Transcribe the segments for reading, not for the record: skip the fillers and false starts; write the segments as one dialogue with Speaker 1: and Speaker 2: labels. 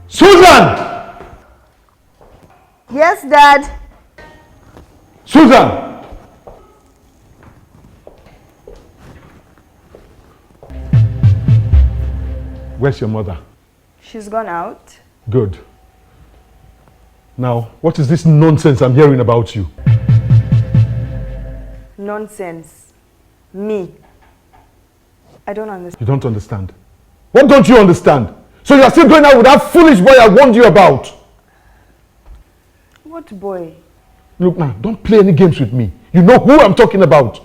Speaker 1: Susan!
Speaker 2: Yes, Dad.
Speaker 1: Susan! Where's your mother?
Speaker 2: She's gone out.
Speaker 1: Good. Now, what is this nonsense I'm hearing about you?
Speaker 2: Nonsense. Me. I don't understand.
Speaker 1: You don't understand? What don't you understand? So you're still going out with that foolish boy I warned you about?
Speaker 2: What boy?
Speaker 1: Look now, don't play any games with me. You know who I'm talking about.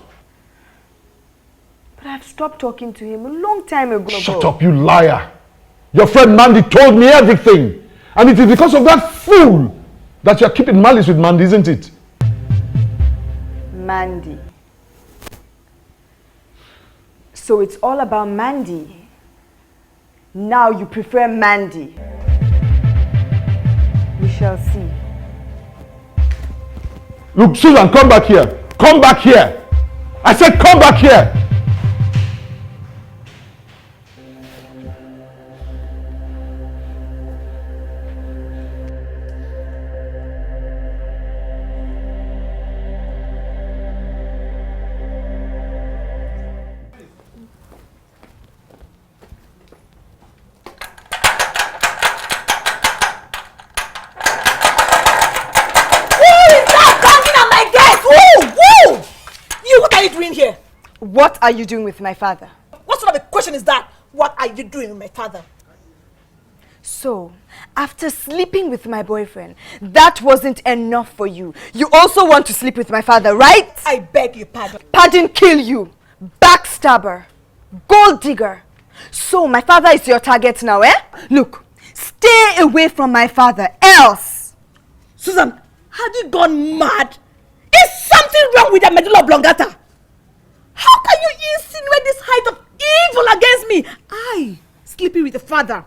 Speaker 2: But I've stopped talking to him a long time ago.
Speaker 1: Shut up, you liar. Your friend Mandy told me everything. And it is because of that fool that you're keeping malice with Mandy, isn't it?
Speaker 2: Mandy. So it's all about Mandy. Now you prefer Mandy. We shall see.
Speaker 1: Look, Susan, come back here. Come back here. I said come back here.
Speaker 2: What are you doing with my father?
Speaker 3: What sort of a question is that? What are you doing with my father?
Speaker 2: So, after sleeping with my boyfriend, that wasn't enough for you. You also want to sleep with my father, right?
Speaker 3: I beg your pardon.
Speaker 2: Pardon kill you. Backstabber. Gold digger. So, my father is your target now, eh? Look, stay away from my father, else.
Speaker 3: Susan, have you gone mad? Is something wrong with the medulla oblongata? How can you insinuate this height of evil against me? I, sleeping with the father.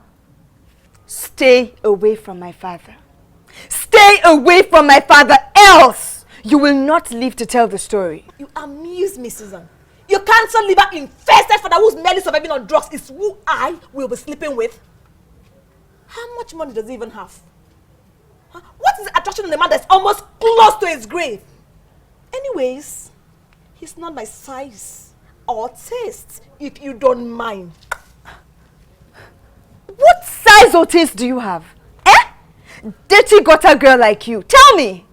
Speaker 2: Stay away from my father. Stay away from my father, else you will not live to tell the story.
Speaker 3: You amuse me, Susan. Your cancer liver infested father who's merely surviving on drugs is who I will be sleeping with. How much money does he even have? Huh? What is the attraction in a man that's almost close to his grave? Anyways, he's not my size or taste, if you don't mind.
Speaker 2: What size or taste do you have? Eh? Dirty gutter girl like you. Tell me.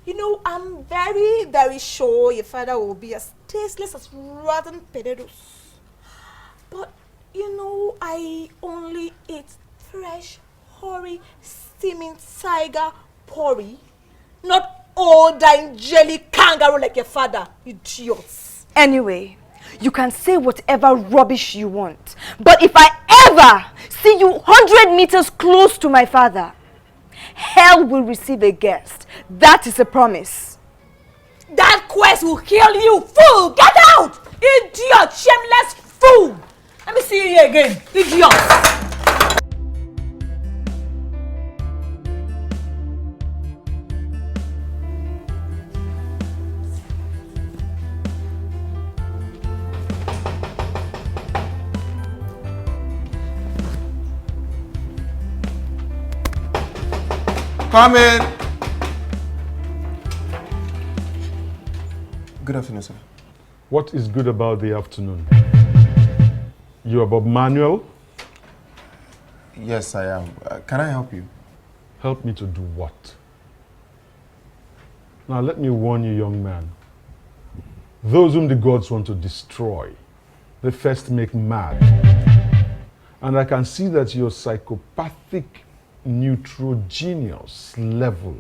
Speaker 3: You know, I'm very, very sure your father will be as tasteless as rotten potatoes. But, you know, I only eat fresh, hoary, steaming tiger porridge. Not old and jelly kangaroo like your father, idiots.
Speaker 2: Anyway, you can say whatever rubbish you want. But if I ever see you 100 meters close to my father, hell will receive a guest. That is a promise.
Speaker 3: That quest will kill you, fool! Get out! Idiot! Shameless fool! Let me see you here again, idiot!
Speaker 4: Come in. Good afternoon, sir.
Speaker 1: What is good about the afternoon? You are Bob Manuel?
Speaker 4: Yes, I am. Can I help you?
Speaker 1: Help me to do what? Now let me warn you, young man. Those whom the gods want to destroy, they first make mad. And I can see that your psychopathic neutrogenius level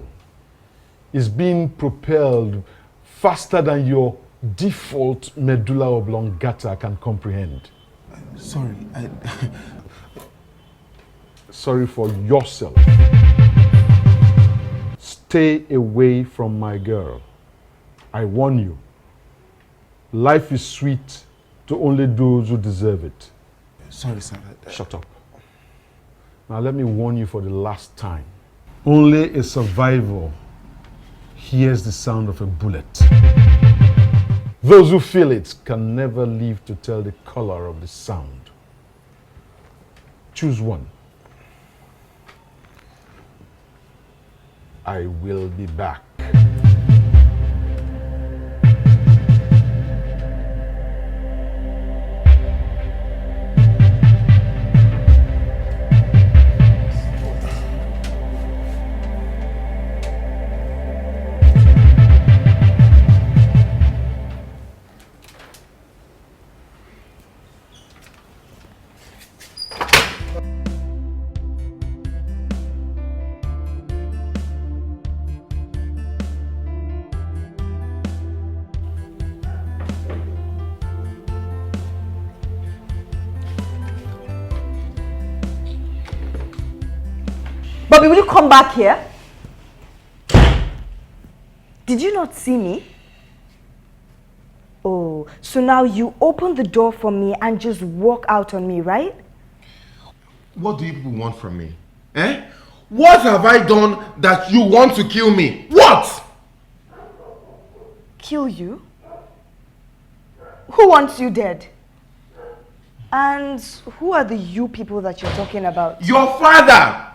Speaker 1: is being propelled faster than your default medulla oblongata can comprehend.
Speaker 4: Sorry,
Speaker 1: Sorry for yourself. Stay away from my girl. I warn you. Life is sweet to only those who deserve it.
Speaker 4: Sorry, sir.
Speaker 1: Shut up. Now let me warn you for the last time. Only a survivor hears the sound of a bullet. Those who feel it can never live to tell the color of the sound. Choose one. I will be back.
Speaker 2: Bobby, will you come back here? Did you not see me? Oh, so now you open the door for me and just walk out on me, right?
Speaker 4: What do you people want from me? Eh? What have I done that you want to kill me? What?
Speaker 2: Kill you? Who wants you dead? And who are the you people that you're talking about?
Speaker 4: Your father!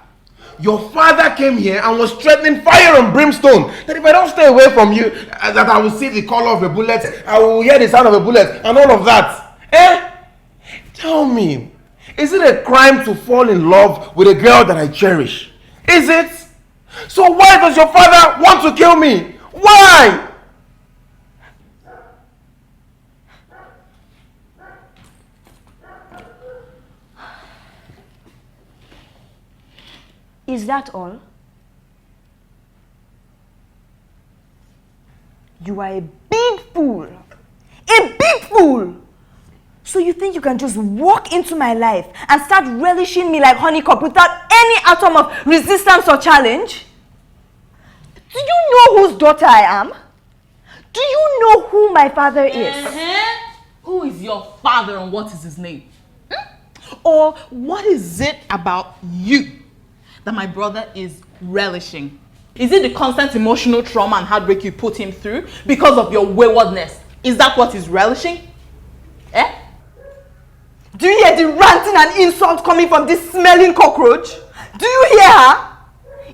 Speaker 4: Your father came here and was threatening fire and brimstone. That if I don't stay away from you, that I will see the color of a bullet, I will hear the sound of a bullet, and all of that. Eh? Tell me, is it a crime to fall in love with a girl that I cherish? Is it? So why does your father want to kill me? Why?
Speaker 2: Is that all? You are a big fool. A big fool! So you think you can just walk into my life and start relishing me like honeycomb without any atom of resistance or challenge? Do you know whose daughter I am? Do you know who my father is?
Speaker 5: Who is your father and what is his name? Or what is it about you that my brother is relishing? Is it the constant emotional trauma and heartbreak you put him through because of your waywardness? Is that what he's relishing? Eh?
Speaker 2: Do you hear the ranting and insults coming from this smelling cockroach? Do you hear her?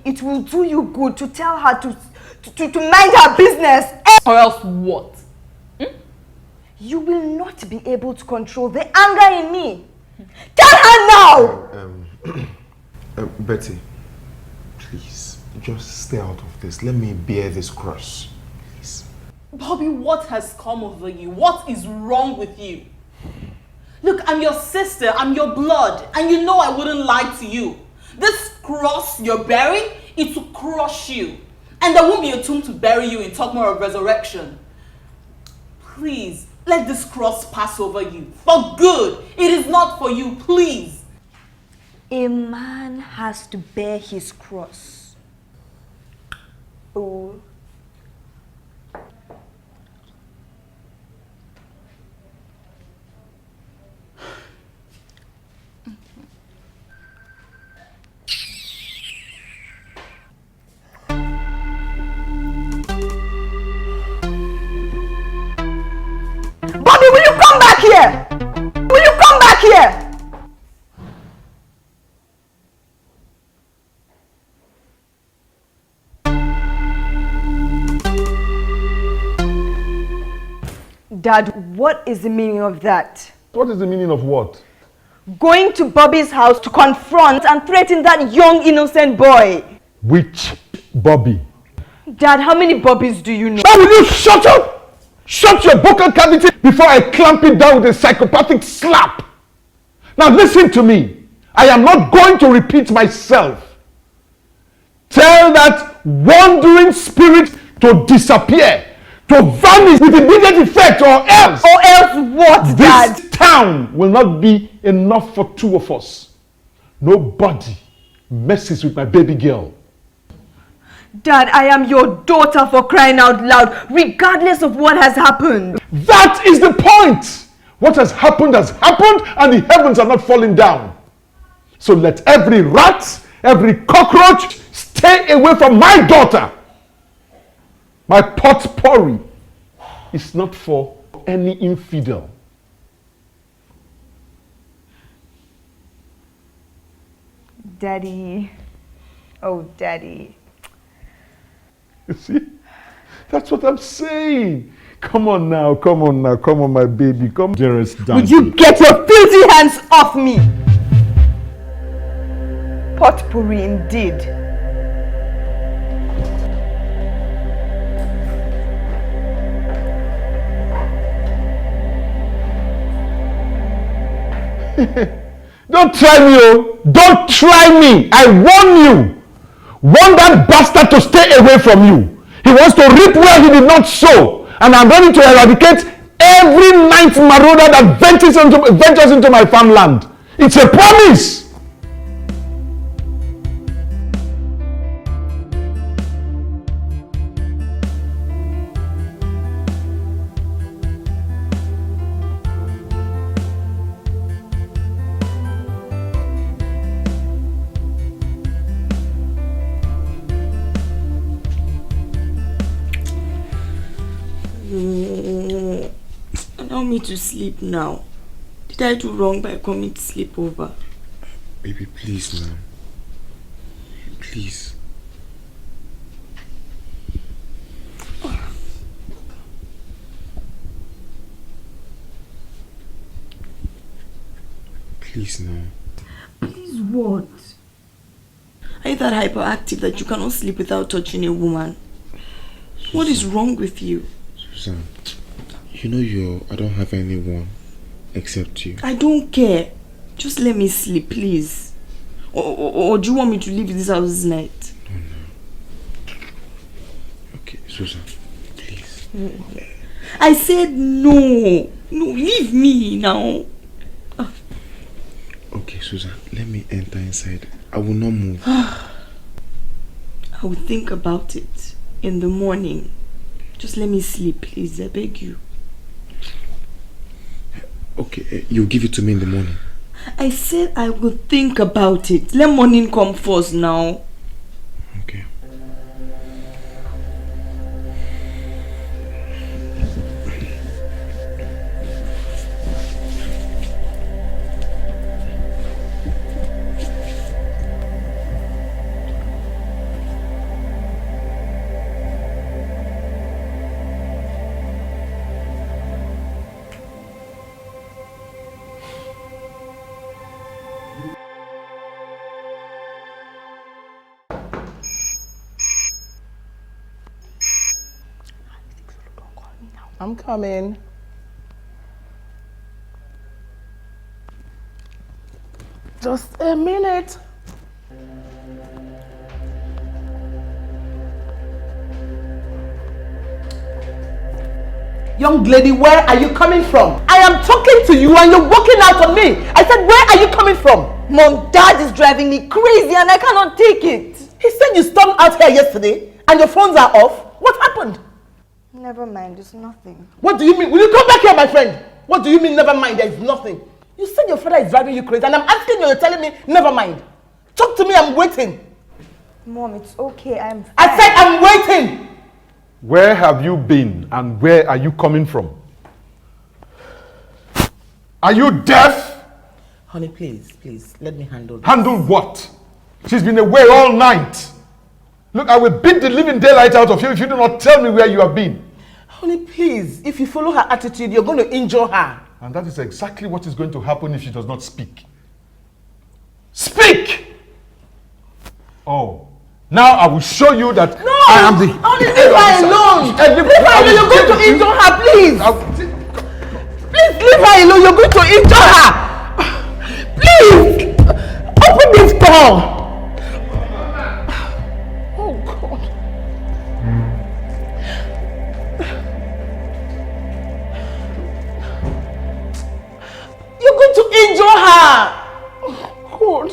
Speaker 2: It will do you good to tell her to mind her business.
Speaker 5: Or else what?
Speaker 2: You will not be able to control the anger in me. Tell her now!
Speaker 4: Betty, please, just stay out of this. Let me bear this cross. Please.
Speaker 5: Bobby, what has come over you? What is wrong with you? Look, I'm your sister, I'm your blood, and you know I wouldn't lie to you. This cross you're bearing, it will crush you. And there won't be a tomb to bury you in, talk more of resurrection. Please, let this cross pass over you. For good. It is not for you, please.
Speaker 2: A man has to bear his cross. Oh. Bobby, will you come back here? Will you come back here? Dad, what is the meaning of that?
Speaker 1: What is the meaning of what?
Speaker 2: Going to Bobby's house to confront and threaten that young innocent boy.
Speaker 1: Which Bobby?
Speaker 2: Dad, how many Bobbies do you know?
Speaker 1: Now will you shut up? Shut your vocal cavity before I clamp it down with a psychopathic slap. Now listen to me. I am not going to repeat myself. Tell that wandering spirit to disappear, to vanish with immediate effect, or else.
Speaker 2: Or else what, Dad?
Speaker 1: This town will not be enough for two of us. Nobody messes with my baby girl.
Speaker 2: Dad, I am your daughter, for crying out loud, regardless of what has happened.
Speaker 1: That is the point. What has happened, and the heavens are not falling down. So let every rat, every cockroach stay away from my daughter. My potpourri is not for any infidel.
Speaker 2: Daddy. Oh, Daddy.
Speaker 1: You see? That's what I'm saying. Come on now, my baby. Come, dearest Dandy.
Speaker 2: Would you get your filthy hands off me? Potpourri indeed.
Speaker 1: Don't try me, oh! Don't try me! I warn you! Warn that bastard to stay away from you. He wants to reap where he did not sow. And I'm ready to eradicate every ninth marauder that ventures into my farmland. It's a promise!
Speaker 6: Allow me to sleep now. Did I do wrong by coming to sleep over?
Speaker 4: Baby, please now. Please. Please now.
Speaker 6: Please what? Are you that hyperactive that you cannot sleep without touching a woman? Susan. What is wrong with you?
Speaker 4: Susan, you know I don't have anyone except you.
Speaker 6: I don't care. Just let me sleep, please. Or do you want me to leave this house this night?
Speaker 4: No. Okay, Susan, please.
Speaker 6: I said no. No, leave me now.
Speaker 4: Okay, Susan, let me enter inside. I will not move.
Speaker 6: I will think about it in the morning. Just let me sleep, please. I beg you.
Speaker 4: Okay, you'll give it to me in the morning.
Speaker 6: I said I will think about it. Let morning come first now.
Speaker 4: Okay.
Speaker 7: I'm coming. Just a minute. Young lady, where are you coming from? I am talking to you and you're walking out on me. I said, where are you coming from?
Speaker 2: Mom, Dad is driving me crazy and I cannot take it.
Speaker 7: He said you stormed out here yesterday and your phones are off. What happened?
Speaker 2: Never mind, it's nothing.
Speaker 7: What do you mean? Will you come back here, my friend? What do you mean, never mind? There is nothing. You said your father is driving you crazy and I'm asking you, you're telling me, never mind. Talk to me, I'm waiting.
Speaker 2: Mom, it's okay, I'm fine.
Speaker 7: I said I'm waiting.
Speaker 1: Where have you been and where are you coming from? Are you deaf?
Speaker 7: Honey, please, let me handle this.
Speaker 1: Handle what? She's been away all night. Look, I will beat the living daylight out of you if you do not tell me where you have been.
Speaker 7: Honey, please, if you follow her attitude, you're going to injure her.
Speaker 1: And that is exactly what is going to happen if she does not speak. Speak! Oh, now I will show you that
Speaker 7: No!
Speaker 1: I am the...
Speaker 7: Honey, leave her alone! Leave her alone, you're going to injure her, please! Please leave her alone, you're going to injure her! Please! Open this door! Oh, God. You're going to injure her! Oh, God.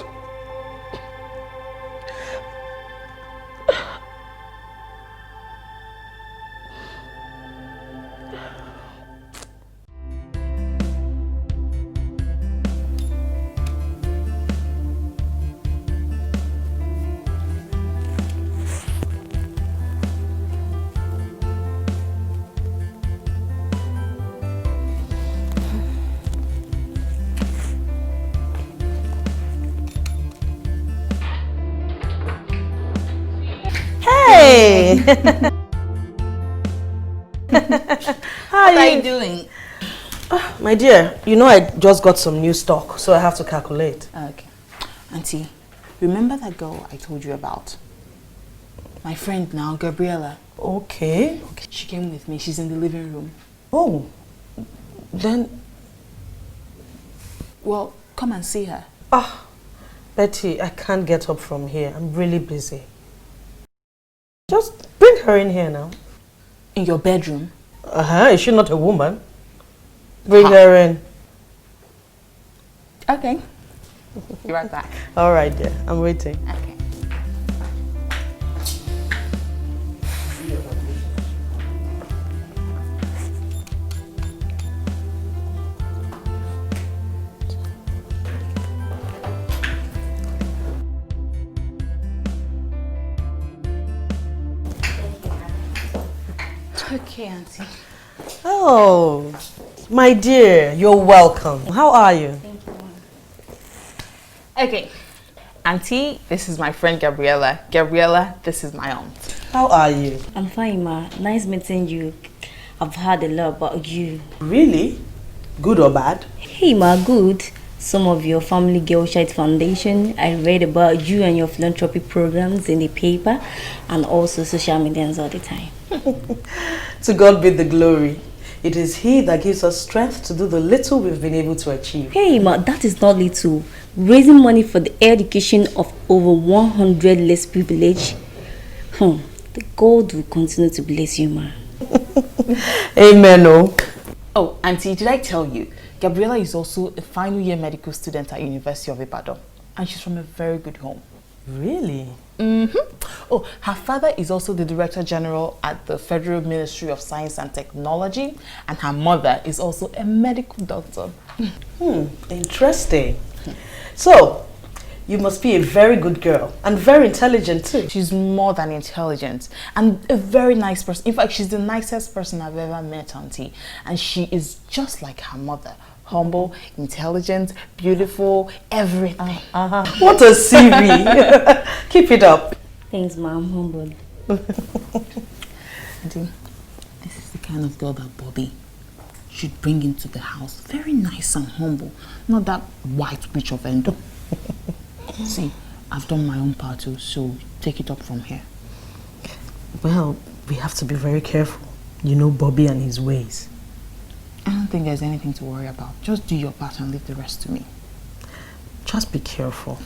Speaker 7: Honey.
Speaker 5: What are you doing?
Speaker 7: My dear, you know I just got some new stock, so I have to calculate.
Speaker 5: Okay. Auntie, remember that girl I told you about? My friend now, Gabriella.
Speaker 7: Okay.
Speaker 5: She came with me. She's in the living room.
Speaker 7: Oh, then...
Speaker 5: Well, come and see her.
Speaker 7: Ah, Betty, I can't get up from here. I'm really busy. Just bring her in here now.
Speaker 5: In your bedroom?
Speaker 7: Is she not a woman? Bring her in.
Speaker 5: Okay. Be right back.
Speaker 7: All right, dear. I'm waiting.
Speaker 5: Okay. Okay, Auntie.
Speaker 7: Oh, my dear, you're welcome. How are you?
Speaker 5: Thank you. Okay. Auntie, this is my friend Gabriella. Gabriella, this is my aunt.
Speaker 7: How are you?
Speaker 8: I'm fine, ma. Nice meeting you. I've heard a lot about you.
Speaker 7: Really? Good or bad?
Speaker 8: Hey, ma, good. Some of your Family Girl Child Foundation. I read about you and your philanthropy programs in the paper and also social media all the time.
Speaker 7: To God be the glory. It is He that gives us strength to do the little we've been able to achieve.
Speaker 8: Hey, ma, that is not little. Raising money for the education of over 100 less privileged. The God will continue to bless you, ma.
Speaker 7: Amen, oh.
Speaker 5: Oh, Auntie, did I tell you? Gabriella is also a final year medical student at University of Ibadan. And she's from a very good home.
Speaker 7: Really?
Speaker 5: Oh, her father is also the Director General at the Federal Ministry of Science and Technology. And her mother is also a medical doctor.
Speaker 7: Interesting. So, you must be a very good girl and very intelligent too.
Speaker 5: She's more than intelligent and a very nice person. In fact, she's the nicest person I've ever met, Auntie. And she is just like her mother. Humble, intelligent, beautiful, everything.
Speaker 7: What a CV. Keep it up.
Speaker 8: Thanks, ma. I'm humbled.
Speaker 5: Auntie, this is the kind of girl that Bobby should bring into the house. Very nice and humble. Not that white witch of Endo. See, I've done my own part too, so take it up from here.
Speaker 7: Well, we have to be very careful. You know Bobby and his ways.
Speaker 5: I don't think there's anything to worry about. Just do your part and leave the rest to me.
Speaker 7: Just be careful.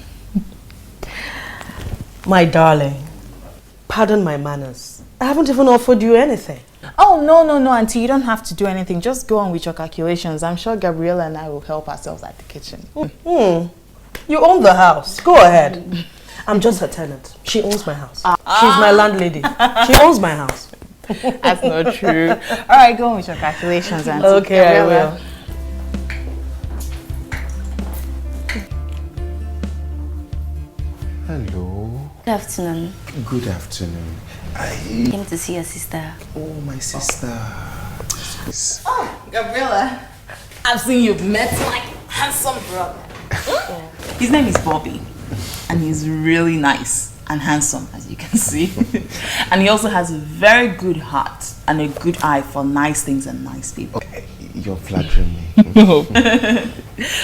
Speaker 7: My darling, pardon my manners. I haven't even offered you anything.
Speaker 5: Oh, no, Auntie. You don't have to do anything. Just go on with your calculations. I'm sure Gabriella and I will help ourselves at the kitchen.
Speaker 7: You own the house. Go ahead. I'm just her tenant. She owns my house. She's my landlady. She owns my house.
Speaker 5: That's not true. All right, go on with your calculations, Auntie.
Speaker 7: Okay, Gabriella. I will.
Speaker 4: Hello.
Speaker 8: Good afternoon.
Speaker 4: Good afternoon.
Speaker 8: Came to see your sister.
Speaker 4: Oh, my sister.
Speaker 5: Oh, Gabriella. I've seen you've met my handsome brother. His name is Bobby. And he's really nice and handsome, as you can see. And he also has a very good heart and a good eye for nice things and nice people.
Speaker 4: Okay, you're flattering me.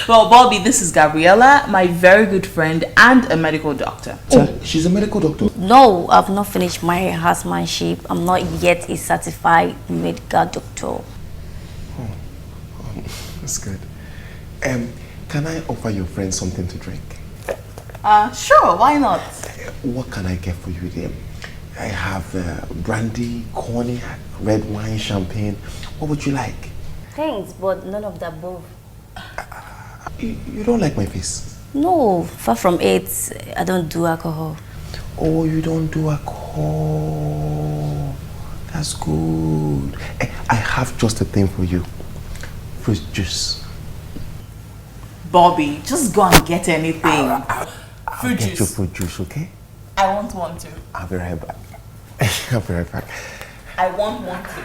Speaker 5: Well, Bobby, this is Gabriella, my very good friend and a medical doctor.
Speaker 4: Oh, she's a medical doctor?
Speaker 8: No, I've not finished my housemanship. I'm not yet a certified medical doctor.
Speaker 4: That's good. Can I offer your friend something to drink?
Speaker 5: Sure, why not?
Speaker 4: What can I get for you there? I have brandy, cognac, red wine, champagne. What would you like?
Speaker 8: Thanks, but none of the above.
Speaker 4: You don't like my face?
Speaker 8: No, far from it. I don't do alcohol.
Speaker 4: Oh, you don't do alcohol. That's good. I have just a thing for you. Fruit juice.
Speaker 5: Bobby, just go and get anything.
Speaker 4: I'll get you fruit juice, okay?
Speaker 5: I want one too.
Speaker 4: I'll be right back. I'll be right back.
Speaker 5: I want one too.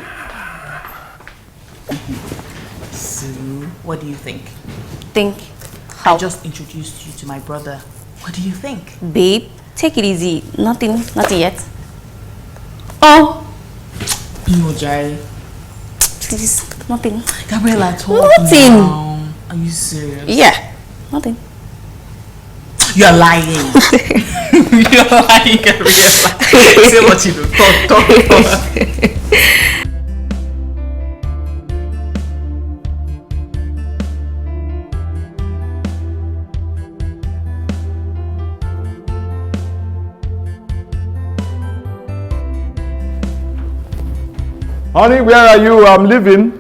Speaker 5: So, what do you think?
Speaker 8: Think?
Speaker 5: I just introduced you to my brother. What do you think?
Speaker 8: Babe, take it easy. Nothing yet. Oh,
Speaker 7: No, Jai.
Speaker 8: please, nothing.
Speaker 7: Gabriela, talk
Speaker 8: Nothing.
Speaker 7: now. Are you serious?
Speaker 8: Yeah, nothing.
Speaker 7: You're lying. You're lying, Gabriela. Say what you do. Talk.
Speaker 1: Honey, where are you? I'm leaving.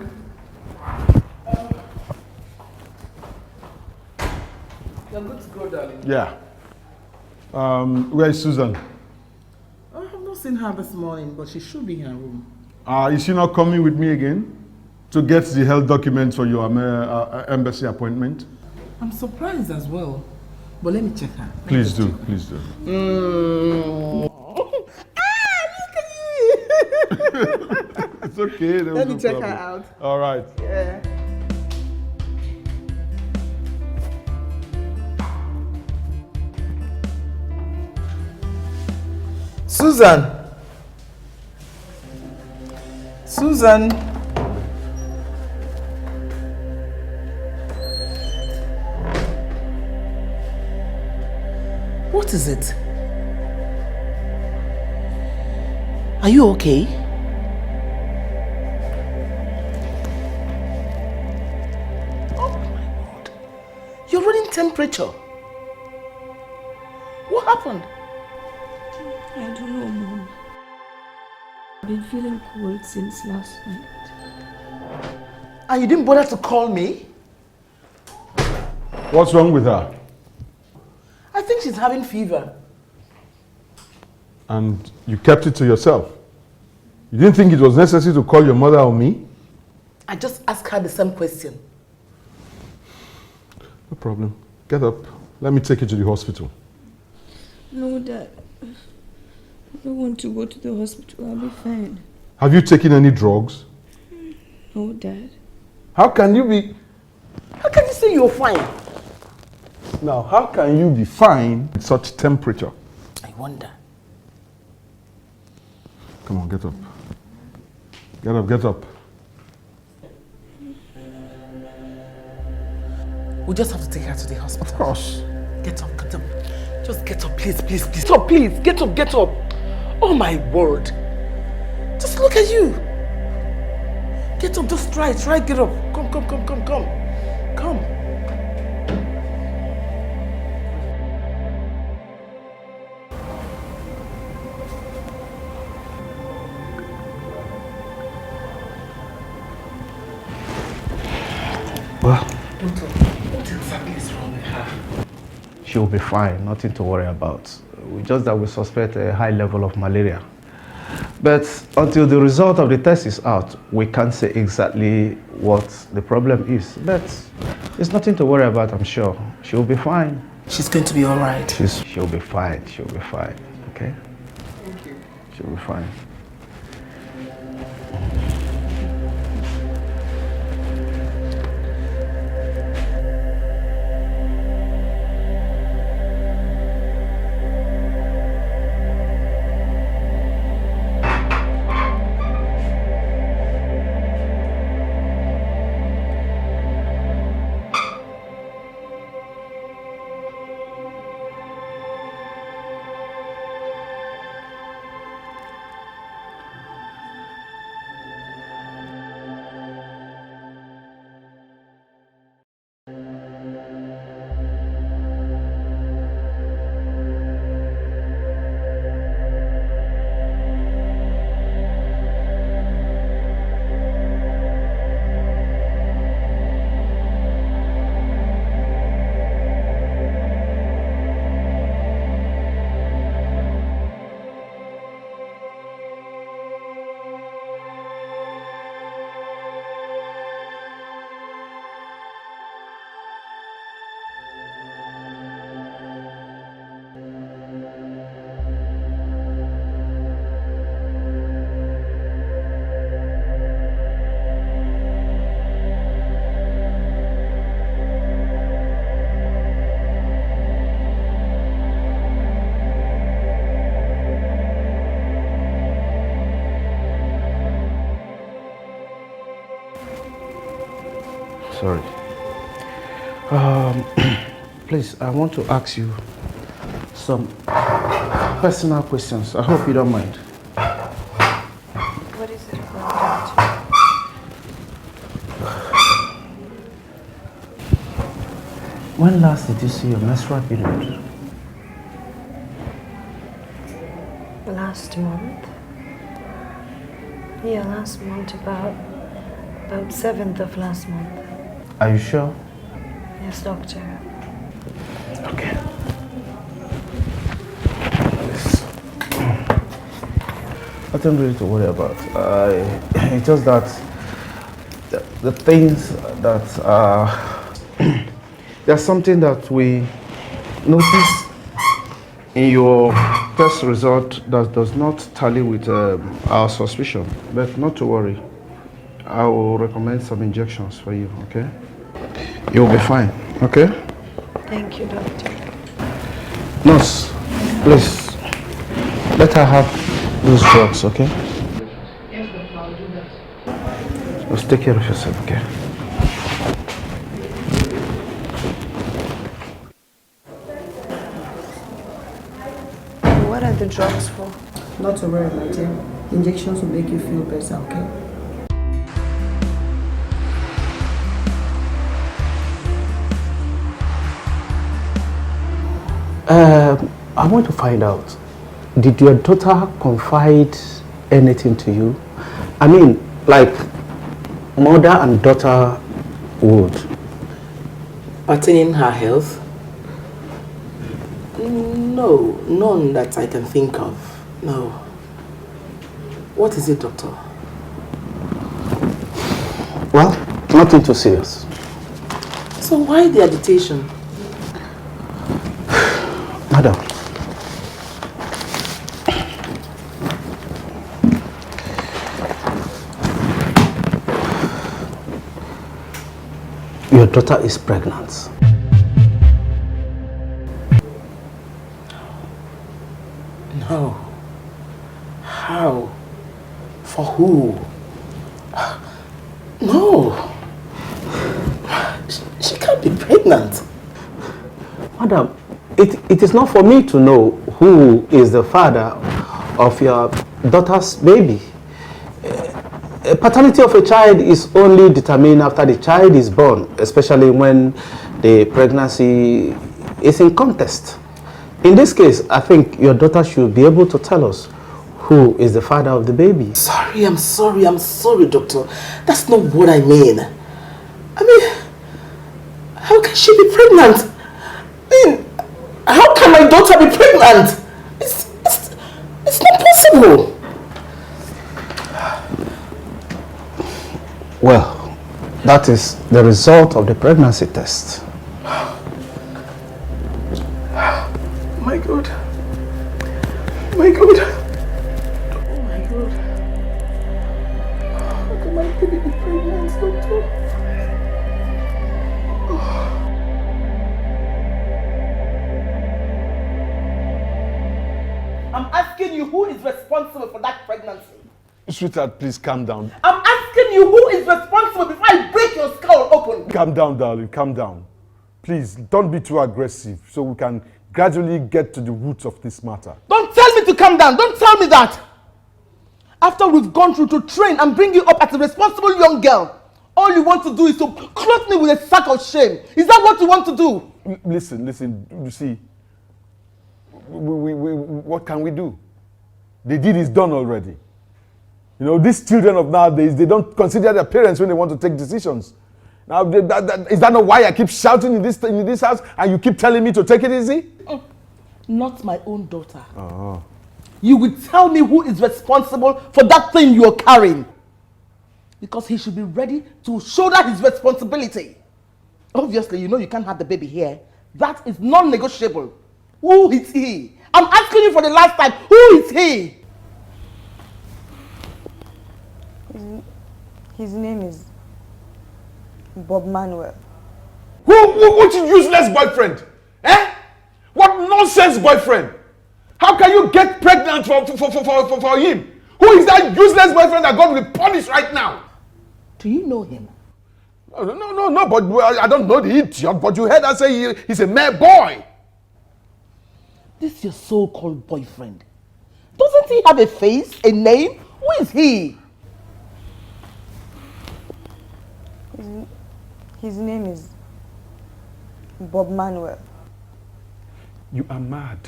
Speaker 7: You're good to go, darling.
Speaker 1: Yeah. Where is Susan?
Speaker 7: I have not seen her this morning, but she should be in her room.
Speaker 1: Is she not coming with me again to get the health documents for your embassy appointment?
Speaker 7: I'm surprised as well. But let me check her.
Speaker 1: Please do. Please do.
Speaker 7: Look at you!
Speaker 1: It's okay.
Speaker 7: Let me check her out.
Speaker 1: All right.
Speaker 7: Yeah. Susan. What is it? Are you okay? Oh my God. You're running temperature. What happened?
Speaker 6: I don't know, Mom. I've been feeling cold since last night.
Speaker 7: And you didn't bother to call me?
Speaker 1: What's wrong with her?
Speaker 7: I think she's having fever.
Speaker 1: And you kept it to yourself. You didn't think it was necessary to call your mother or me?
Speaker 7: I just asked her the same question.
Speaker 1: No problem. Get up. Let me take you to the hospital.
Speaker 6: No, Dad. I don't want to go to the hospital. I'll be fine.
Speaker 1: Have you taken any drugs?
Speaker 6: No, Dad.
Speaker 1: How can you be...
Speaker 7: How can you say you're fine?
Speaker 1: Now, how can you be fine with such temperature?
Speaker 7: I wonder.
Speaker 1: Come on, get up. Get up.
Speaker 7: We just have to take her to the hospital.
Speaker 1: Of course.
Speaker 7: Get up. Just get up, please. Stop, please. Get up. Oh my word. Just look at you. Get up, just try, get up. Come.
Speaker 9: Well,
Speaker 7: What exactly is wrong with her?
Speaker 9: she'll be fine, nothing to worry about. Just that we suspect a high level of malaria. But until the result of the test is out, we can't say exactly what the problem is. But it's nothing to worry about, I'm sure. She'll be fine.
Speaker 7: She's going to be all right.
Speaker 9: She'll be fine, okay?
Speaker 7: Thank you.
Speaker 9: She'll be fine. sorry. Please, I want to ask you some personal questions. I hope you don't mind.
Speaker 2: What is it about, Doctor?
Speaker 9: When last did you see your menstrual period?
Speaker 2: Last month? Yeah, last month, about 7th of last month.
Speaker 9: Are you sure?
Speaker 2: Yes, doctor.
Speaker 9: Okay. Nothing really to worry about. It's just that the things that there's something that we noticed in your test result that does not tally with our suspicion. But not to worry. I will recommend some injections for you, okay? You'll be fine, okay?
Speaker 2: Thank you, doctor.
Speaker 9: Nurse, please, let her have those drugs, okay?
Speaker 10: Yes, doctor, I'll do that.
Speaker 9: Just take care of yourself, okay?
Speaker 2: What are the drugs for?
Speaker 10: Not to worry, my dear. Injections will make you feel better, okay?
Speaker 9: I want to find out, did your daughter confide anything to you? I mean, like mother and daughter would.
Speaker 7: Pertaining her health? No, none that I can think of. No. What is it, doctor?
Speaker 9: Well, nothing too serious.
Speaker 7: So why the agitation?
Speaker 9: Madam, your daughter is pregnant.
Speaker 7: No. How? For who? No. She can't be pregnant.
Speaker 9: Madam, it is not for me to know who is the father of your daughter's baby. Paternity of a child is only determined after the child is born, especially when the pregnancy is in contest. In this case, I think your daughter should be able to tell us who is the father of the baby.
Speaker 7: I'm sorry, doctor. That's not what I mean. I mean, how can she be pregnant? I mean, how can my daughter be pregnant? It's not possible.
Speaker 9: Well, that is the result of the pregnancy test.
Speaker 7: My God. My God. Oh my God. How can my baby be pregnant, doctor? I'm asking you who is responsible for that pregnancy.
Speaker 1: Sweetheart, please calm down.
Speaker 7: I'm asking you who is responsible before I break your skull open.
Speaker 1: Calm down, darling, calm down. Please, don't be too aggressive so we can gradually get to the roots of this matter.
Speaker 7: Don't tell me to calm down. Don't tell me that. After we've gone through to train and bring you up as a responsible young girl, all you want to do is to clothe me with a sack of shame. Is that what you want to do?
Speaker 1: Listen, you see, what can we do? The deed is done already. You know, these children of nowadays, they don't consider their parents when they want to take decisions. Now, is that not why I keep shouting in this house and you keep telling me to take it easy?
Speaker 7: Not my own daughter. You will tell me who is responsible for that thing you're carrying. Because he should be ready to shoulder his responsibility. Obviously, you know you can't have the baby here. That is non-negotiable. Who is he? I'm asking you for the last time, who is he?
Speaker 2: His name is Bob Manuel.
Speaker 1: What useless boyfriend? Eh? What nonsense boyfriend? How can you get pregnant for him? Who is that useless boyfriend that God will punish right now?
Speaker 7: Do you know him?
Speaker 1: No, but I don't know the idiot, but you heard her say he's a mere boy.
Speaker 7: This your so-called boyfriend. Doesn't he have a face, a name? Who is he?
Speaker 2: His name is Bob Manuel.
Speaker 1: You are mad.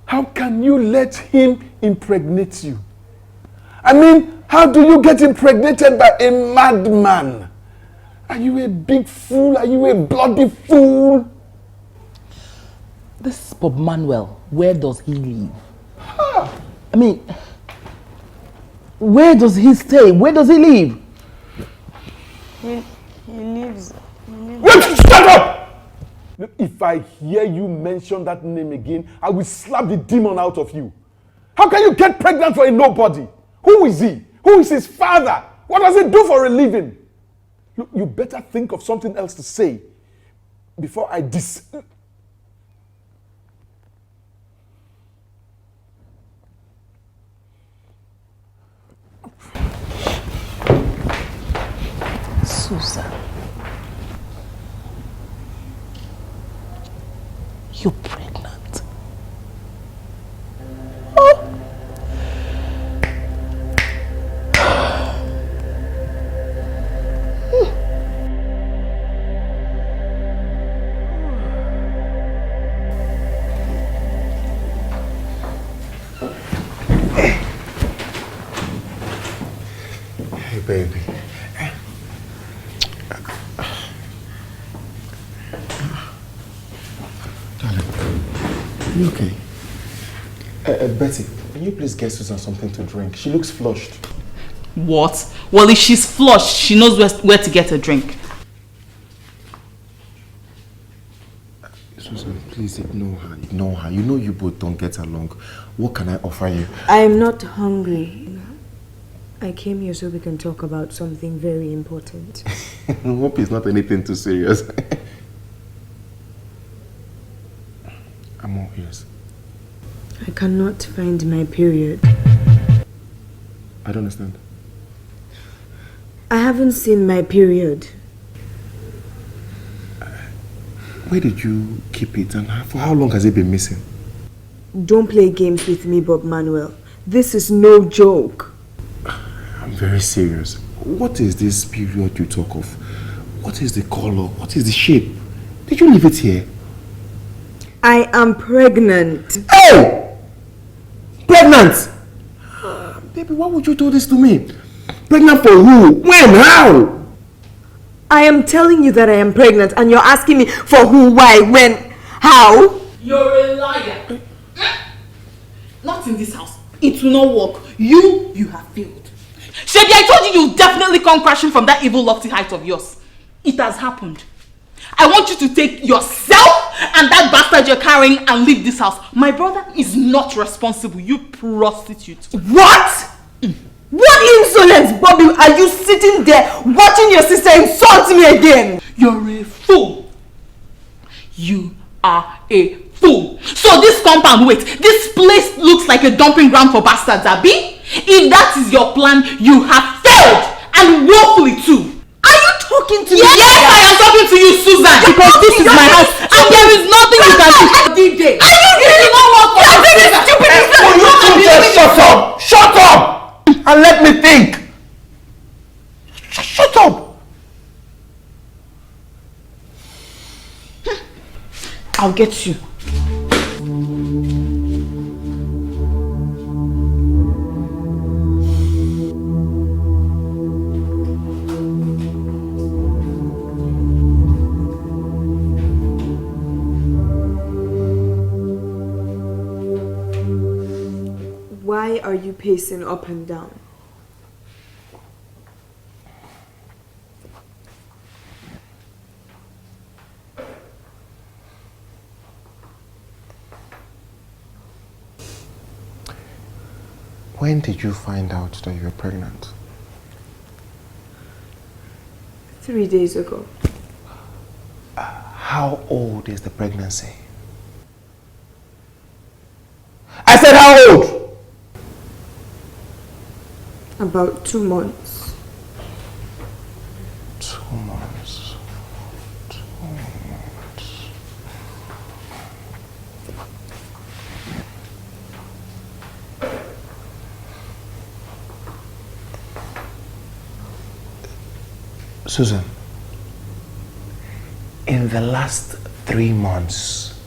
Speaker 1: How can you let him impregnate you? I mean, how do you get impregnated by a madman? Are you a big fool? Are you a bloody fool?
Speaker 7: This Bob Manuel, where does he live? I mean, where does he stay? Where does he live?
Speaker 2: He lives.
Speaker 1: Wait, shut up! If I hear you mention that name again, I will slap the demon out of you. How can you get pregnant for a nobody? Who is he? Who is his father? What does he do for a living? Look, you better think of something else to say before I
Speaker 7: Susan, you're pregnant. Oh.
Speaker 4: Hey, baby. You okay? Betty, can you please get Susan something to drink? She looks flushed.
Speaker 5: What? Well, if she's flushed, she knows where to get a drink.
Speaker 4: Susan, please ignore her. Ignore her. You know you both don't get along. What can I offer you?
Speaker 10: I am not hungry. I came here so we can talk about something very important.
Speaker 4: I hope it's not anything too serious. I'm all ears.
Speaker 10: I cannot find my period.
Speaker 4: I don't understand.
Speaker 10: I haven't seen my period.
Speaker 4: Where did you keep it and for how long has it been missing?
Speaker 10: Don't play games with me, Bob Manuel. This is no joke.
Speaker 4: I'm very serious. What is this period you talk of? What is the color? What is the shape? Did you leave it here?
Speaker 10: I am pregnant.
Speaker 4: Oh! Pregnant! Baby, why would you do this to me? Pregnant for who? When? How?
Speaker 10: I am telling you that I am pregnant and you're asking me for who, why, when, how?
Speaker 5: You're a liar. Not in this house. It will not work. You have failed. Shebi, I told you you'll definitely come crashing from that evil lofty height of yours. It has happened. I want you to take yourself and that bastard you're carrying and leave this house. My brother is not responsible, you prostitute.
Speaker 10: What? What insolence, Bobby? Are you sitting there watching your sister insult me again?
Speaker 5: You're a fool. You are a fool. So this compound, wait, this place looks like a dumping ground for bastards, Abi? If that is your plan, you have failed, and woefully too.
Speaker 10: Are you talking to me?
Speaker 5: Yes, I am talking to you, Susan. Because this is my house, and there is nothing you can do. Are you really not work for this stupid?
Speaker 4: Will you two just shut up? Shut up! And let me think. Shut up.
Speaker 5: I'll get you.
Speaker 10: Why are you pacing up and down?
Speaker 4: When did you find out that you were pregnant?
Speaker 10: 3 days ago.
Speaker 4: How old is the pregnancy? I said how old?
Speaker 10: About 2 months.
Speaker 4: Susan, in the last 3 months,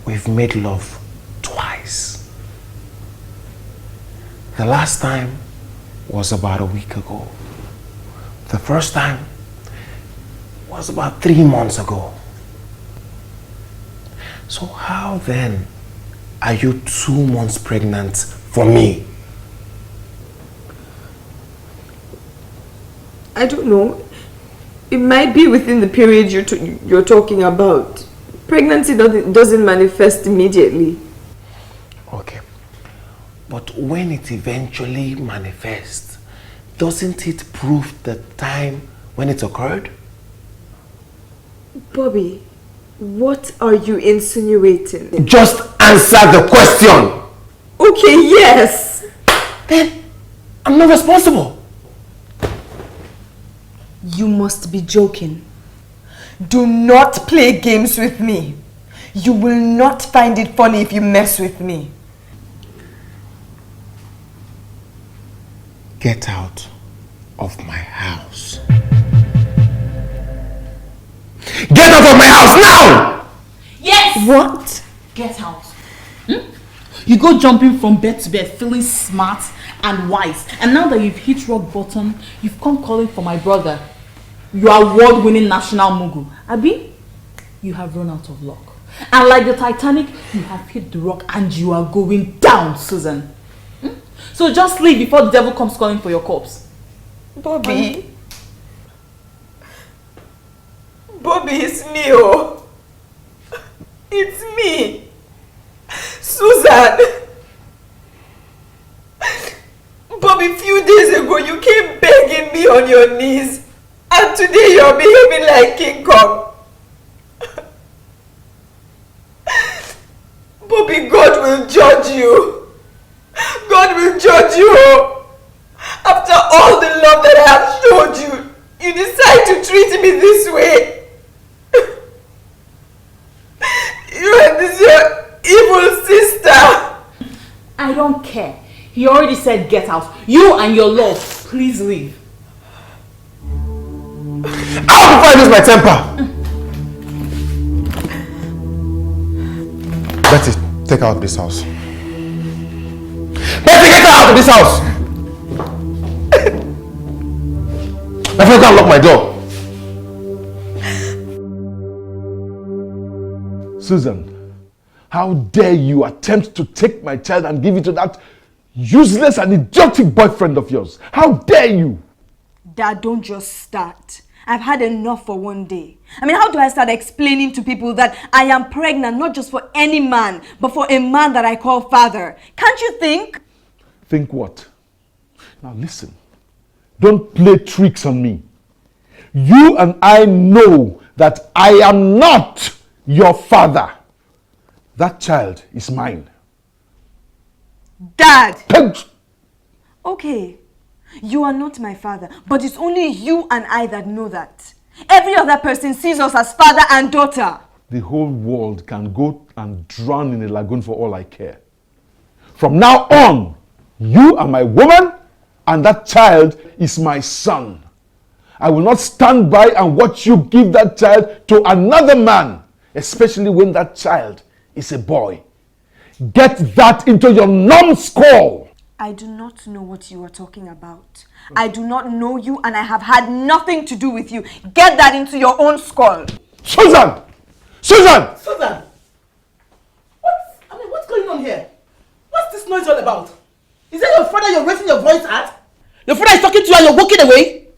Speaker 4: we've made love twice. The last time was about a week ago. The first time was about 3 months ago. So how then are you 2 months pregnant for me?
Speaker 6: I don't know. It might be within the period you're talking about. Pregnancy doesn't manifest immediately.
Speaker 4: Okay. But when it eventually manifests, doesn't it prove the time when it occurred?
Speaker 6: Bobby, what are you insinuating?
Speaker 4: Just answer the question!
Speaker 6: Okay, yes!
Speaker 4: Then I'm not responsible.
Speaker 10: You must be joking. Do not play games with me. You will not find it funny if you mess with me.
Speaker 4: Get out of my house. Get out of my house now!
Speaker 5: Yes!
Speaker 10: What?
Speaker 5: Get out. You go jumping from bed to bed feeling smart and wise. And now that you've hit rock bottom, you've come calling for my brother. You are award-winning national mogul. Abi, you have run out of luck. And like the Titanic, you have hit the rock and you are going down, Susan. So just leave before the devil comes calling for your corpse.
Speaker 6: Bobby. Bobby, it's me, oh. It's me. Susan. Bobby, a few days ago you came begging me on your knees. And today you're behaving like King Kong. Bobby, God will judge you. God will judge you. After all the love that I have showed you, you decide to treat me this way. You and this your evil sister.
Speaker 5: I don't care. He already said get out. You and your love, please leave.
Speaker 4: I'll prefer I lose my temper! Betty, take her out of this house. Betty, get her out of this house! My friend can't lock my door.
Speaker 1: Susan, how dare you attempt to take my child and give it to that useless and idiotic boyfriend of yours? How dare you?
Speaker 2: Dad, don't just start. I've had enough for one day. I mean, how do I start explaining to people that I am pregnant, not just for any man, but for a man that I call father? Can't you think?
Speaker 1: Think what? Now listen, don't play tricks on me. You and I know that I am not your father. That child is mine.
Speaker 2: Dad! Okay, you are not my father, but it's only you and I that know that. Every other person sees us as father and daughter.
Speaker 1: The whole world can go and drown in a lagoon for all I care. From now on, you are my woman and that child is my son. I will not stand by and watch you give that child to another man, especially when that child is a boy. Get that into your numbskull.
Speaker 2: I do not know what you are talking about. I do not know you and I have had nothing to do with you. Get that into your own skull.
Speaker 1: Susan! Susan!
Speaker 7: Susan! What's going on here? What's this noise all about? Is that your father you're raising your voice at? Your father is talking to you and you're walking away?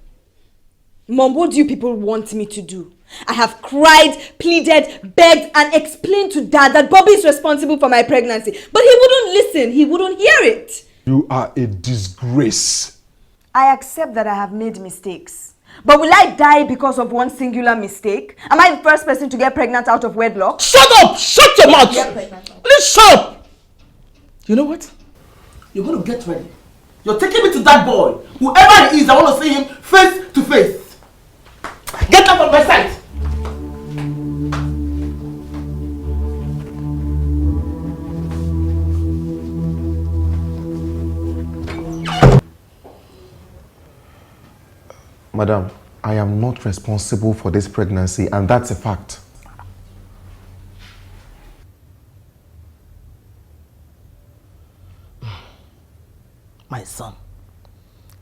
Speaker 2: Mom, what do you people want me to do? I have cried, pleaded, begged, and explained to Dad that Bobby is responsible for my pregnancy. But he wouldn't listen. He wouldn't hear it.
Speaker 1: You are a disgrace.
Speaker 2: I accept that I have made mistakes. But will I die because of one singular mistake? Am I the first person to get pregnant out of wedlock?
Speaker 7: Shut up! Shut your mouth! Please shut up! You know what? You're going to get ready. You're taking me to that boy. Whoever he is, I want to see him face to face. Get up on my sight!
Speaker 4: Madam, I am not responsible for this pregnancy, and that's a fact.
Speaker 7: My son,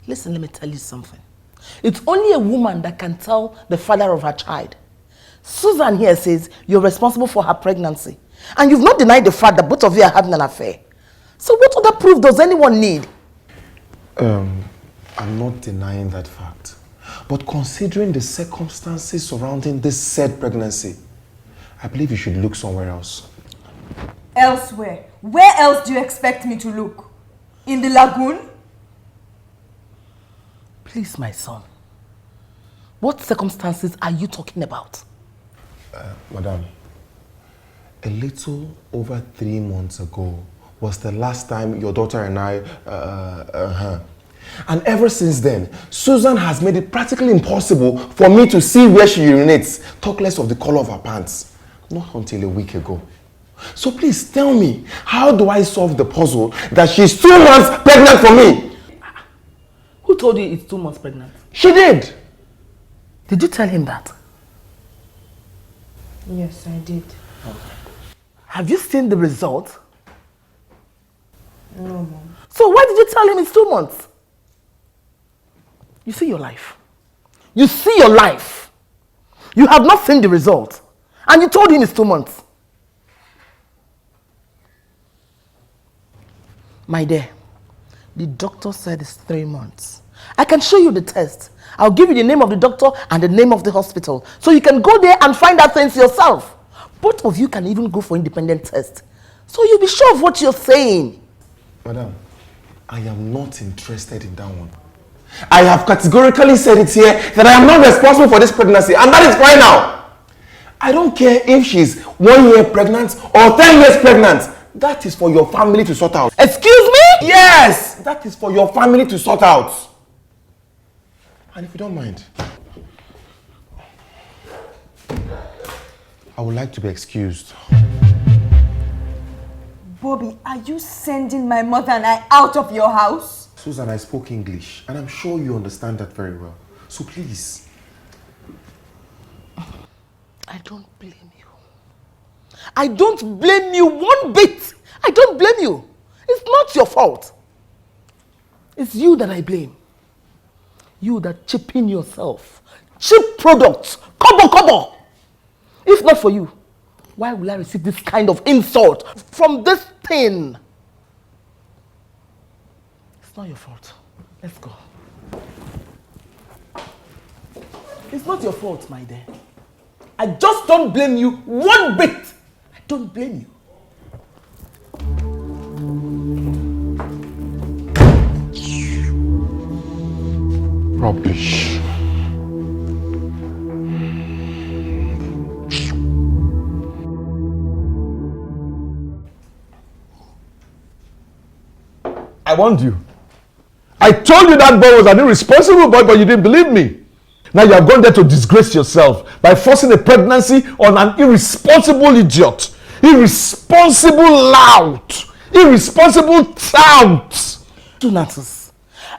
Speaker 7: listen, let me tell you something. It's only a woman that can tell the father of her child. Susan here says you're responsible for her pregnancy. And you've not denied the fact that both of you are having an affair. So what other proof does anyone need?
Speaker 4: I'm not denying that fact. But considering the circumstances surrounding this said pregnancy, I believe you should look somewhere else.
Speaker 10: Elsewhere? Where else do you expect me to look? In the lagoon?
Speaker 7: Please, my son. What circumstances are you talking about?
Speaker 4: Madam, a little over 3 months ago was the last time your daughter and I, And ever since then, Susan has made it practically impossible for me to see where she urinates, talk less of the color of her pants. Not until a week ago. So please tell me, how do I solve the puzzle that she's 2 months pregnant for me?
Speaker 7: Who told you it's 2 months pregnant?
Speaker 4: She did.
Speaker 7: Did you tell him that?
Speaker 10: Yes, I did.
Speaker 7: Have you seen the result?
Speaker 10: No, Mom.
Speaker 7: So why did you tell him it's 2 months? You see your life. You see your life. You have not seen the result. And you told him it's 2 months. My dear, the doctor said it's 3 months. I can show you the test. I'll give you the name of the doctor and the name of the hospital. So you can go there and find out things yourself. Both of you can even go for independent tests. So you'll be sure of what you're saying.
Speaker 4: Madam, I am not interested in that one. I have categorically said it here that I am not responsible for this pregnancy, and that is why now. I don't care if she's 1 year pregnant or 10 years pregnant. That is for your family to sort out.
Speaker 7: Excuse me?
Speaker 4: Yes, that is for your family to sort out. And if you don't mind, I would like to be excused.
Speaker 10: Bobby, are you sending my mother and I out of your house?
Speaker 4: Susan, I spoke English, and I'm sure you understand that very well. So please.
Speaker 7: I don't blame you. I don't blame you one bit. I don't blame you. It's not your fault. It's you that I blame. You that chip in yourself. Cheap products. Kobo. If not for you, why will I receive this kind of insult from this thing? It's not your fault. Let's go. It's not your fault, my dear. I just don't blame you one bit. I don't blame you.
Speaker 4: Rubbish.
Speaker 1: I warned you. I told you that boy was an irresponsible boy, but you didn't believe me. Now you have gone there to disgrace yourself by forcing a pregnancy on an irresponsible idiot. Irresponsible lout. Irresponsible tout.
Speaker 7: Donatus,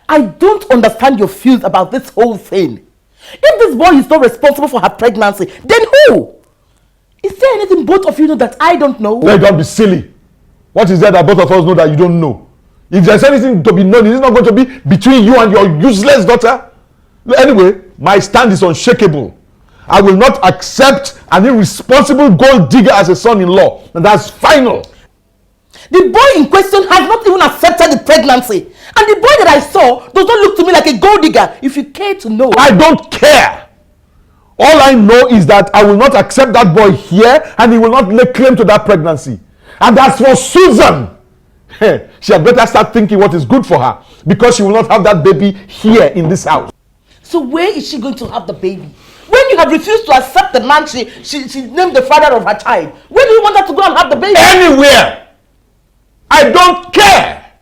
Speaker 7: I don't understand your fears about this whole thing. If this boy is not responsible for her pregnancy, then who? Is there anything both of you know that I don't know?
Speaker 1: No, don't be silly. What is there that both of us know that you don't know? If there's anything to be known, is it not going to be between you and your useless daughter? Anyway, my stand is unshakable. I will not accept an irresponsible gold digger as a son-in-law. And that's final.
Speaker 7: The boy in question has not even accepted the pregnancy. And the boy that I saw does not look to me like a gold digger. If you care to know.
Speaker 1: I don't care. All I know is that I will not accept that boy here and he will not lay claim to that pregnancy. And as for Susan, she had better start thinking what is good for her, because she will not have that baby here in this house.
Speaker 7: So where is she going to have the baby? When you have refused to accept the man she named the father of her child, where do you want her to go and have the baby?
Speaker 1: Anywhere. I don't care.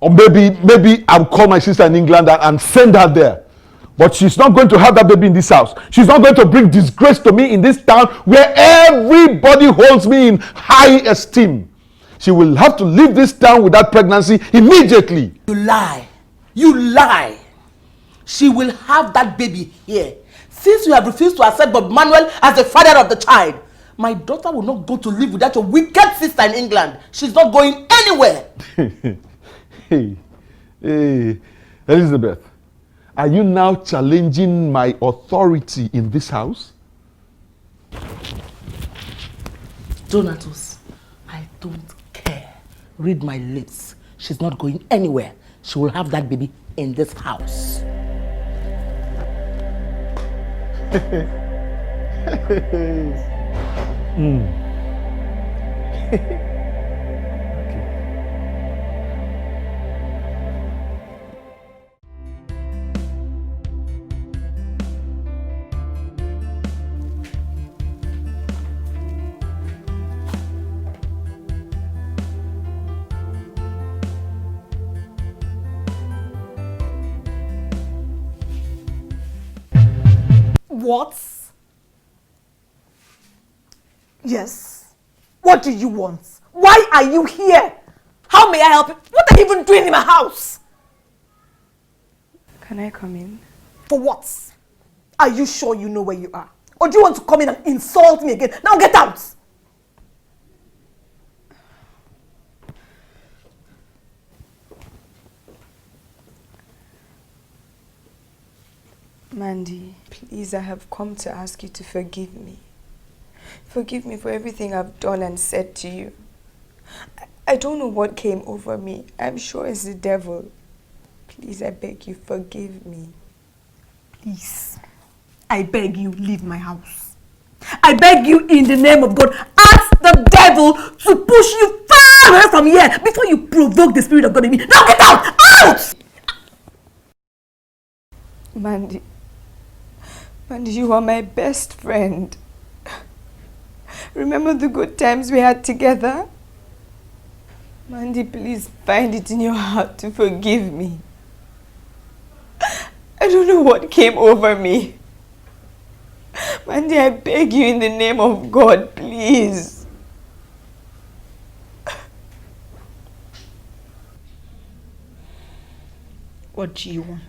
Speaker 1: Or maybe I'll call my sister in England and send her there. But she's not going to have that baby in this house. She's not going to bring disgrace to me in this town where everybody holds me in high esteem. She will have to leave this town with that pregnancy immediately.
Speaker 7: You lie. You lie. she will have that baby here. Since you have refused to accept Bob Manuel as the father of the child, my daughter will not go to live with that your wicked sister in England. She's not going anywhere.
Speaker 1: Hey, Elizabeth, are you now challenging my authority in this house?
Speaker 7: Donatus, I don't care. Read my lips. She's not going anywhere. She will have that baby in this house.
Speaker 3: What? Yes. What do you want? Why are you here? How may I help you? What are you even doing in my house?
Speaker 2: Can I come in?
Speaker 3: For what? Are you sure you know where you are? Or do you want to come in and insult me again? Now get out!
Speaker 2: Mandy, please, I have come to ask you to forgive me. Forgive me for everything I've done and said to you. I don't know what came over me. I'm sure it's the devil. Please, I beg you, forgive me.
Speaker 3: Please, I beg you, leave my house. I beg you, in the name of God, ask the devil to push you far away from here before you provoke the spirit of God in me. Now get out! Out!
Speaker 2: Mandy, you are my best friend. Remember the good times we had together? Mandy, please find it in your heart to forgive me. I don't know what came over me. Mandy, I beg you in the name of God, please.
Speaker 3: What do you want?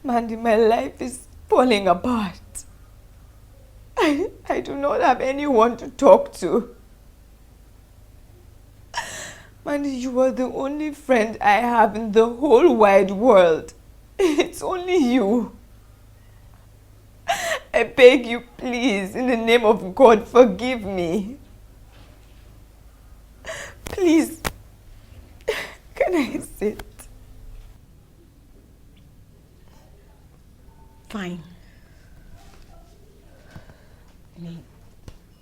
Speaker 2: Mandy, my life is falling apart. I do not have anyone to talk to. Mandy, you are the only friend I have in the whole wide world. It's only you. I beg you, please, in the name of God, forgive me. Please, can I sit?
Speaker 3: Fine.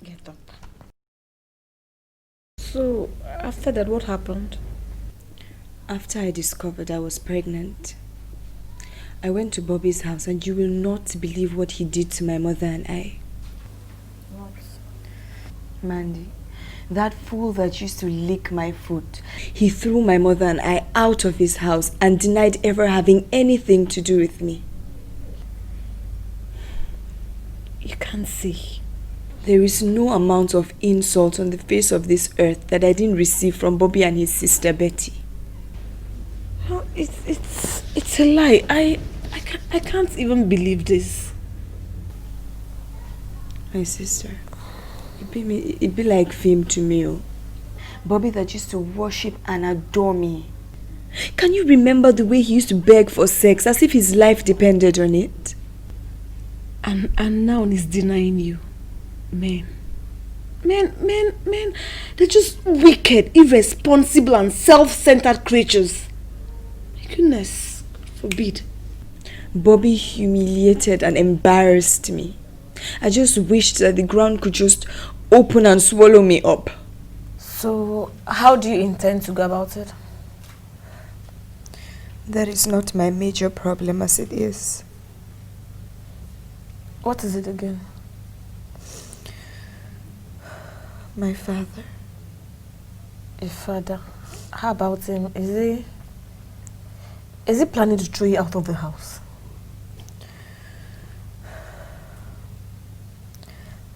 Speaker 3: Get up. So, after that, what happened?
Speaker 2: After I discovered I was pregnant, I went to Bobby's house and you will not believe what he did to my mother and I.
Speaker 3: What?
Speaker 2: Mandy, that fool that used to lick my foot, he threw my mother and I out of his house and denied ever having anything to do with me.
Speaker 3: You can't see.
Speaker 2: There is no amount of insult on the face of this earth that I didn't receive from Bobby and his sister Betty.
Speaker 3: No, it's a lie. I can't even believe this.
Speaker 2: My sister, it be like film to me. Oh. Bobby that used to worship and adore me. Can you remember the way he used to beg for sex as if his life depended on it?
Speaker 3: And now he's denying you. Men, they're just wicked, irresponsible and self-centered creatures. My goodness, forbid.
Speaker 2: Bobby humiliated and embarrassed me. I just wished that the ground could just open and swallow me up.
Speaker 3: So, how do you intend to go about it?
Speaker 2: That is not my major problem as it is.
Speaker 3: What is it again?
Speaker 2: My father.
Speaker 3: Your father? How about him? Is he planning to throw you out of the house?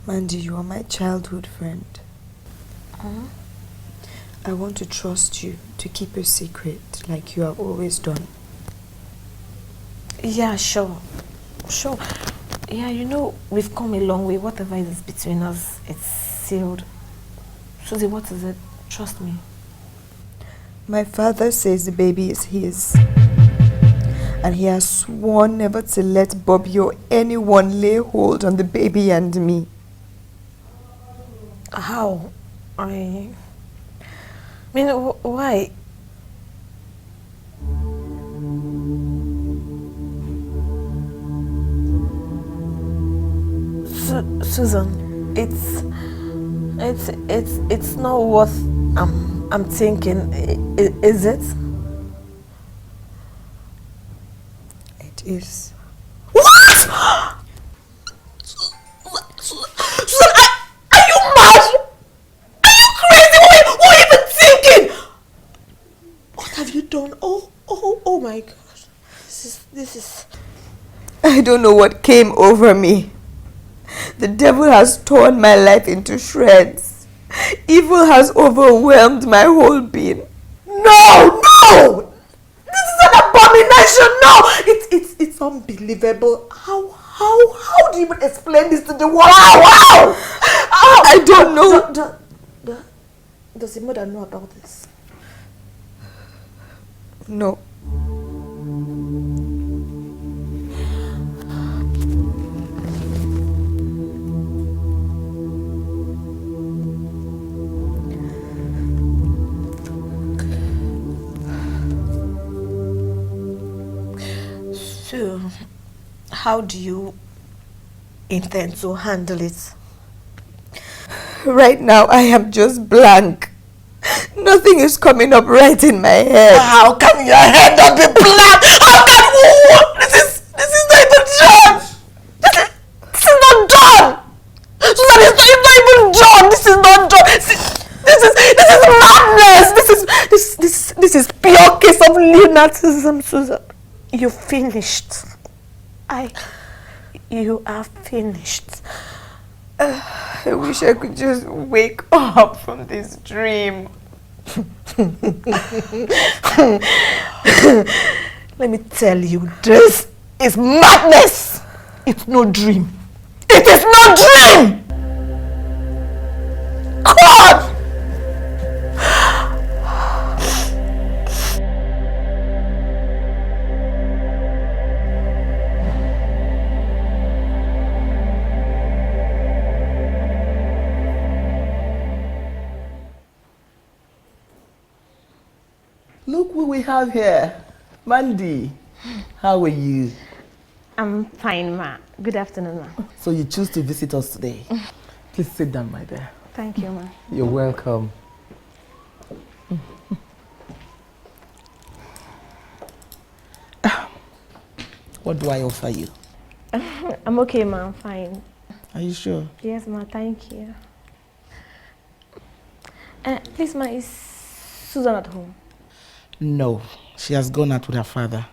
Speaker 2: Mandy, you are my childhood friend.
Speaker 10: I want to trust you to keep a secret like you have always done.
Speaker 3: Yeah, sure. Sure. Yeah, you know, we've come a long way. Whatever is between us, it's sealed. Susie, what is it? Trust me.
Speaker 10: My father says the baby is his. And he has sworn never to let Bobby or anyone lay hold on the baby and me.
Speaker 3: How? I mean, why? Susan, it's not what I'm thinking, is it?
Speaker 10: It is.
Speaker 3: What? Susan, are you mad? Are you crazy? What are you even thinking? What have you done? Oh my gosh. This is...
Speaker 10: I don't know what came over me. The devil has torn my life into shreds. Evil has overwhelmed my whole being.
Speaker 3: No! This is an abomination! No! It's unbelievable. How do you even explain this to the world? How?
Speaker 10: I don't know.
Speaker 3: Does the mother know about this?
Speaker 10: No.
Speaker 3: So, how do you intend to handle it?
Speaker 10: Right now, I am just blank. Nothing is coming up right in my head.
Speaker 3: How can your head not be blank? How can this is not even done. This is not done. Susan, it's not even done. This is not done. This is madness. This is pure case of lunatism, Susan. You're finished. You are finished.
Speaker 10: I wish I could just wake up from this dream.
Speaker 3: Let me tell you, this is madness. It's no dream. It is no dream. God!
Speaker 7: Look who we have here. Mandy, how are you?
Speaker 11: I'm fine, ma. Good afternoon, ma.
Speaker 7: So you choose to visit us today. Please sit down, my dear.
Speaker 11: Thank you, ma.
Speaker 7: You're welcome. What do I offer you?
Speaker 11: I'm okay, ma. I'm fine.
Speaker 7: Are you sure?
Speaker 11: Yes, ma. Thank you. Please, ma, is Susan at home?
Speaker 7: No, she has gone out with her father.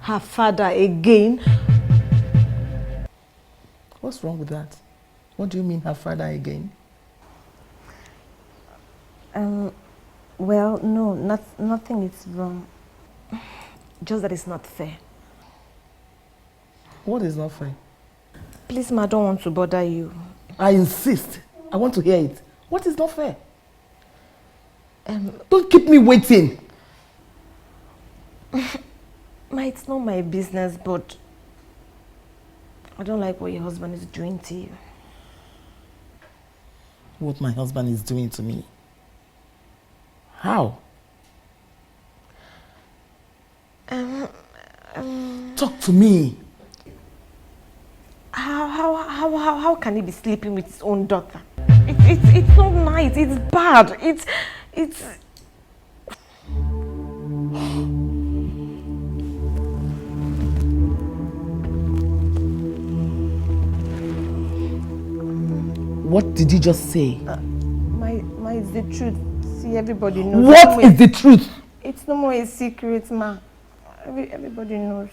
Speaker 11: Her father again?
Speaker 7: What's wrong with that? What do you mean her father again?
Speaker 11: Well, no, nothing is wrong. Just that it's not fair.
Speaker 7: What is not fair?
Speaker 11: Please, ma, I don't want to bother you.
Speaker 7: I insist. I want to hear it. What is not fair? Don't keep me waiting.
Speaker 11: Ma, it's not my business, but I don't like what your husband is doing to you.
Speaker 7: What my husband is doing to me? How? Talk to me.
Speaker 11: How can he be sleeping with his own daughter? It's not nice. It's bad. It's.
Speaker 7: What did you just say?
Speaker 11: My, it's the truth. See, everybody knows.
Speaker 7: What is the truth?
Speaker 11: It's no more a secret, ma. Everybody knows.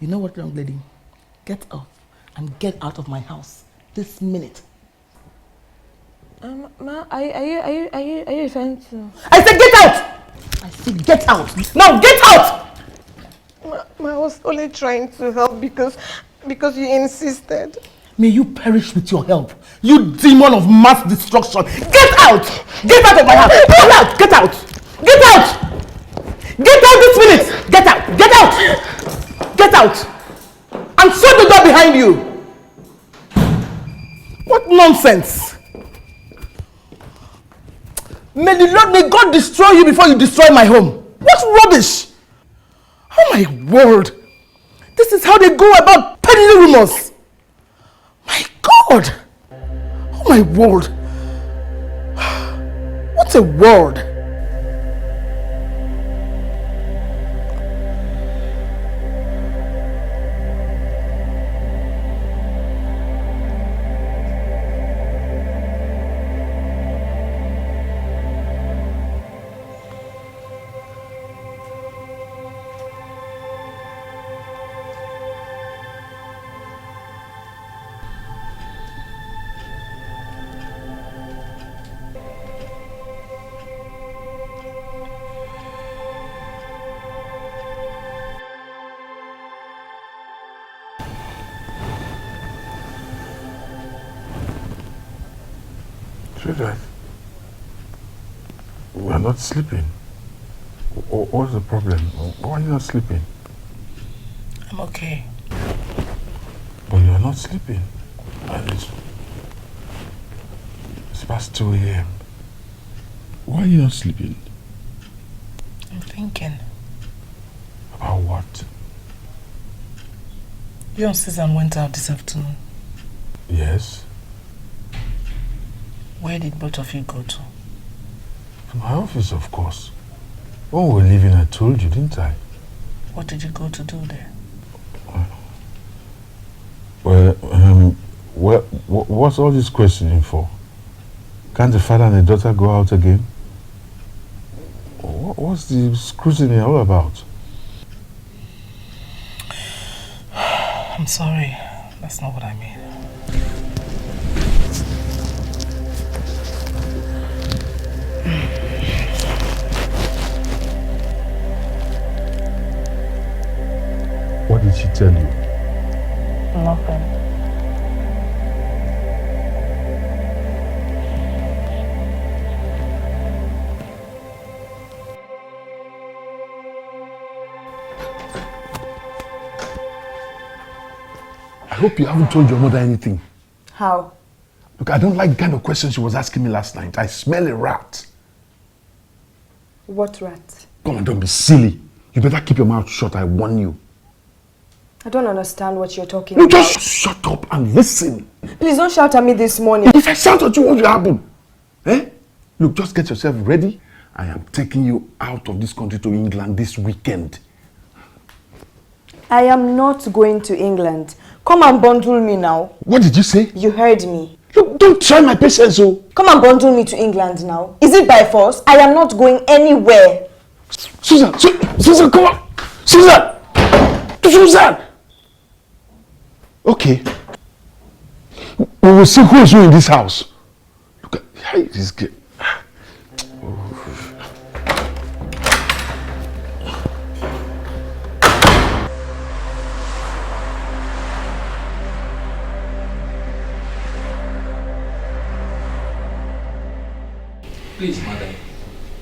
Speaker 7: You know what, young lady? Get up and get out of my house this minute.
Speaker 11: Ma, are you referring to?
Speaker 7: I said get out! I said get out! Now get out!
Speaker 6: Ma, I was only trying to help because you insisted.
Speaker 7: May you perish with your help, you demon of mass destruction! Get out! Get out of my house! Get out! Get out! Get out! Get out this minute! Get out! Get out! Get out! And shut the door behind you! What nonsense! May God destroy you before you destroy my home! What rubbish! Oh my word! This is how they go about peddling rumors! My God! Oh my word! What a world!
Speaker 1: Sweetheart, we are not sleeping. What's the problem? Why are you not sleeping?
Speaker 7: I'm okay.
Speaker 1: But you are not sleeping. And it's past 2 a.m. Why are you not sleeping?
Speaker 7: I'm thinking.
Speaker 1: About what?
Speaker 7: You and Susan went out this afternoon.
Speaker 1: Yes.
Speaker 7: Where did both of you go to?
Speaker 1: To my office, of course. When we were leaving, I told you, didn't I?
Speaker 7: What did you go to do there?
Speaker 1: Well, what's all this questioning for? Can't the father and the daughter go out again? What's the scrutiny all about?
Speaker 7: I'm sorry. That's not what I mean.
Speaker 1: What did she tell you?
Speaker 7: Nothing.
Speaker 1: I hope you haven't told your mother anything.
Speaker 2: How?
Speaker 1: Look, I don't like the kind of questions she was asking me last night. I smell a rat.
Speaker 2: What rat?
Speaker 1: Come on, don't be silly. You better keep your mouth shut, I warn you.
Speaker 2: I don't understand what you're talking
Speaker 1: You
Speaker 2: about.
Speaker 1: just shut up and listen.
Speaker 2: Please don't shout at me this morning.
Speaker 1: If I shout at you, what will happen? Eh? Look, just get yourself ready. I am taking you out of this country to England this weekend.
Speaker 2: I am not going to England. Come and bundle me now.
Speaker 1: What did you say?
Speaker 2: You heard me.
Speaker 1: Look, don't try my patience, oh.
Speaker 2: Come and bundle me to England now. Is it by force? I am not going anywhere.
Speaker 1: Susan, Susan, come on. Susan! Susan! Okay. We will see who is who in this house. Look at how this girl.
Speaker 12: Please, madam,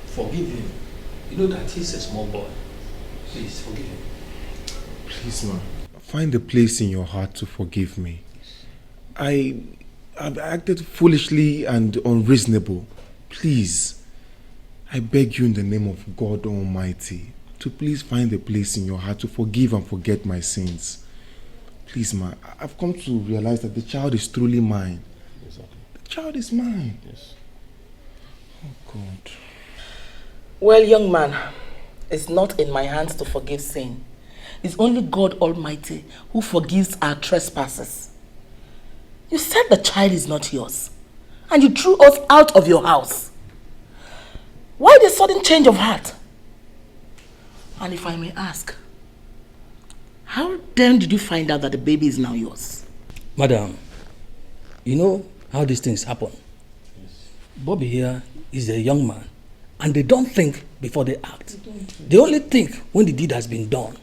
Speaker 12: forgive him. You know that he's a small boy. Please, forgive him.
Speaker 4: Please, ma, find a place in your heart to forgive me. I've acted foolishly and unreasonable. Please, I beg you in the name of God Almighty to please find a place in your heart to forgive and forget my sins. Please, ma, I've come to realize that the child is truly mine.
Speaker 12: Exactly.
Speaker 4: The child is mine.
Speaker 12: Yes.
Speaker 4: Oh, God.
Speaker 7: Well, young man, it's not in my hands to forgive sin. It's only God Almighty who forgives our trespasses. You said the child is not yours, and you threw us out of your house. Why the sudden change of heart? And if I may ask, how then did you find out that the baby is now yours?
Speaker 12: Madam, you know how these things happen. Bobby here is a young man, and they don't think before they act. They only think when the deed has been done.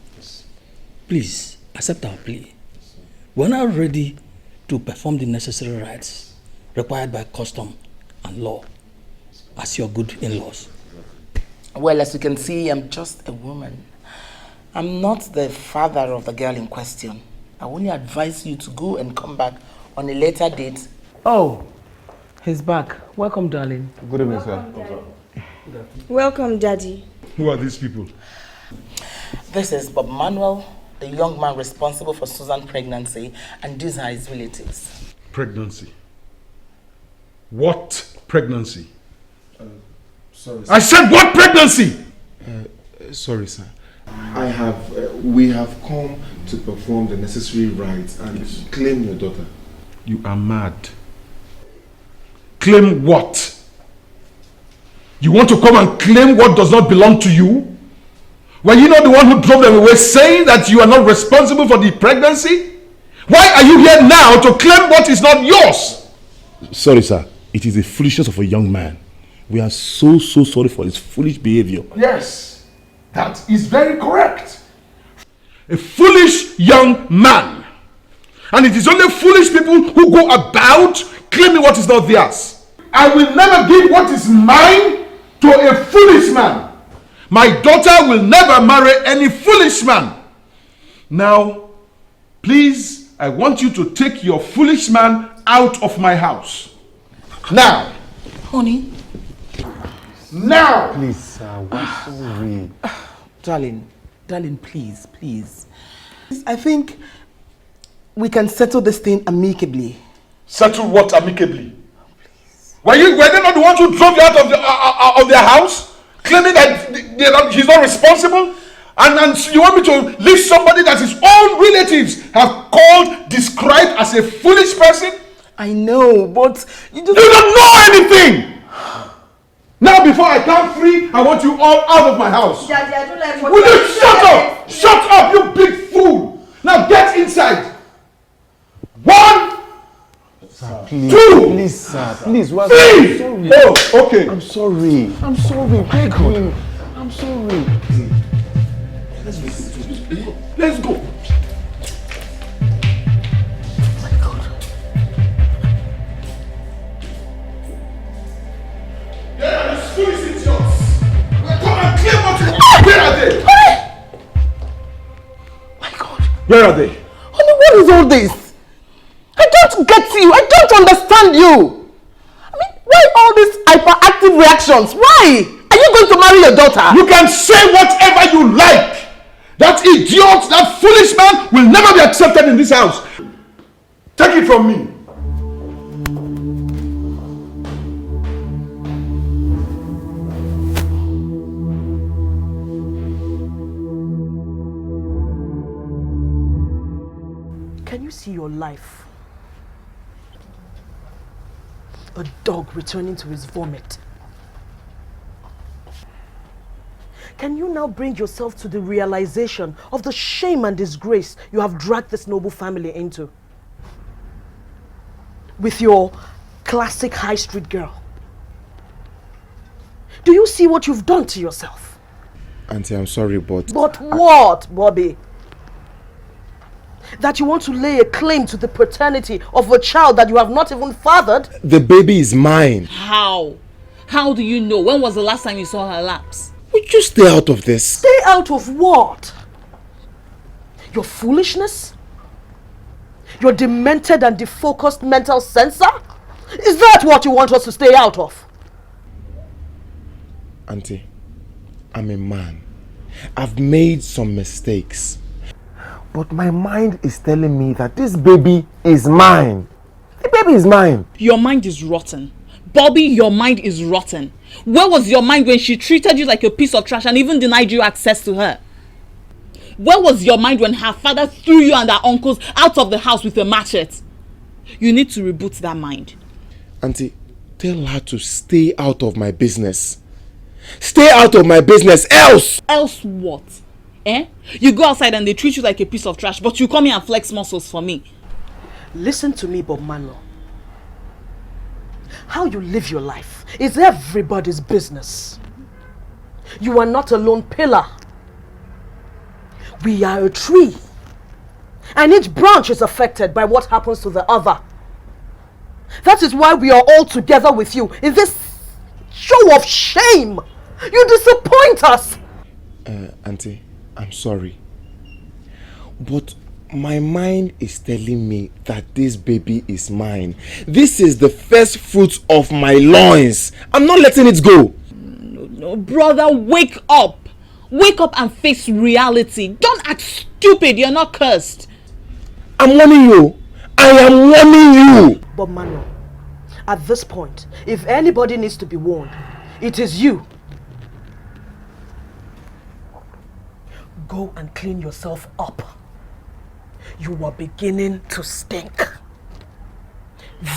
Speaker 12: Please, accept our plea. We're now ready to perform the necessary rites required by custom and law as your good in-laws.
Speaker 7: Well, as you can see, I'm just a woman. I'm not the father of the girl in question. I only advise you to go and come back on a later date. Oh, he's back. Welcome, darling.
Speaker 4: Good evening, sir.
Speaker 2: Welcome, Daddy.
Speaker 1: Who are these people?
Speaker 7: This is Bob Manuel, the young man responsible for Susan's pregnancy, and these are his relatives.
Speaker 1: Pregnancy. What pregnancy?
Speaker 4: Sorry, sir.
Speaker 1: I said what pregnancy?
Speaker 4: Sorry, sir. We have come to perform the necessary rites and claim your daughter.
Speaker 1: You are mad. Claim what? You want to come and claim what does not belong to you? Were you not the one who drove them away saying that you are not responsible for the pregnancy? Why are you here now to claim what is not yours?
Speaker 13: Sorry, sir. It is the foolishness of a young man. We are so sorry for his foolish behavior.
Speaker 1: Yes, that is very correct. A foolish young man. And it is only foolish people who go about claiming what is not theirs. I will never give what is mine to a foolish man. My daughter will never marry any foolish man. Now, please, I want you to take your foolish man out of my house. Now.
Speaker 7: Honey.
Speaker 1: Now.
Speaker 4: Please, sir, we're sorry.
Speaker 7: Darling, please. I think we can settle this thing amicably.
Speaker 1: Settle what amicably? Were they not the ones who drove you out of their house? Claiming that he's not responsible? And you want me to leave somebody that his own relatives have described as a foolish person?
Speaker 7: I know, but
Speaker 1: you don't know anything! Now before I count 3, I want you all out of my house.
Speaker 2: Daddy, I don't like what
Speaker 1: Will you shut up? Shut up, you big fool! Now get inside. 1,
Speaker 4: Sir, please,
Speaker 1: 2,
Speaker 4: please, sir, please.
Speaker 1: 3.
Speaker 4: Sorry.
Speaker 1: Oh, okay.
Speaker 4: I'm sorry. I'm sorry. Beg him. I'm sorry.
Speaker 1: Let's go. Yeah, these foolish idiots. Come and claim what you want. Where are they?
Speaker 7: My God.
Speaker 1: Where are they?
Speaker 7: Honey, what is all this? I don't get you. I don't understand you. I mean, why all these hyperactive reactions? Why? Are you going to marry your daughter?
Speaker 1: You can say whatever you like. That idiot, that foolish man will never be accepted in this house. Take it from me.
Speaker 14: Can you see your life? A dog returning to his vomit. Can you now bring yourself to the realization of the shame and disgrace you have dragged this noble family into? With your classic high street girl. Do you see what you've done to yourself?
Speaker 4: Auntie, I'm sorry, but...
Speaker 14: But what, Bobby? That you want to lay a claim to the paternity of a child that you have not even fathered?
Speaker 4: The baby is mine.
Speaker 5: How? How do you know? When was the last time you saw her laps?
Speaker 4: Would you stay out of this?
Speaker 14: Stay out of what? Your foolishness? Your demented and defocused mental censor? Is that what you want us to stay out of?
Speaker 4: Auntie, I'm a man. I've made some mistakes. But my mind is telling me that this baby is mine. The baby is mine.
Speaker 5: Your mind is rotten. Bobby, your mind is rotten. Where was your mind when she treated you like a piece of trash and even denied you access to her? Where was your mind when her father threw you and her uncles out of the house with a machete? You need to reboot that mind.
Speaker 4: Auntie, tell her to stay out of my business. Stay out of my business, else!
Speaker 5: Else what? Eh? You go outside and they treat you like a piece of trash, but you come here and flex muscles for me.
Speaker 14: Listen to me, Bob Manuel. How you live your life is everybody's business. You are not a lone pillar. We are a tree. And each branch is affected by what happens to the other. That is why we are all together with you in this show of shame. You disappoint us.
Speaker 4: Auntie, I'm sorry. But my mind is telling me that this baby is mine. This is the first fruit of my loins. I'm not letting it go.
Speaker 5: No, brother, wake up. Wake up and face reality. Don't act stupid. You're not cursed.
Speaker 4: I'm warning you. I am warning you.
Speaker 14: But Manuel, at this point, if anybody needs to be warned, it is you. Go and clean yourself up. You are beginning to stink.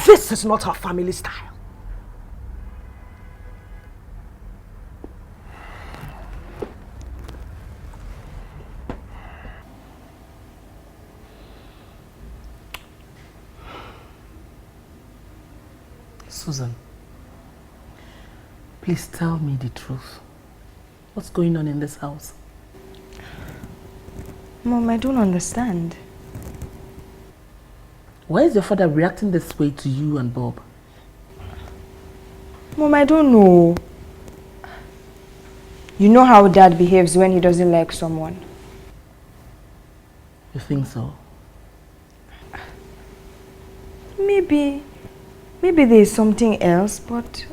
Speaker 14: This is not our family style.
Speaker 7: Susan, please tell me the truth. What's going on in this house?
Speaker 2: Mom, I don't understand.
Speaker 7: Why is your father reacting this way to you and Bob?
Speaker 2: Mom, I don't know. You know how Dad behaves when he doesn't like someone.
Speaker 7: You think so?
Speaker 2: Maybe there's something else, but...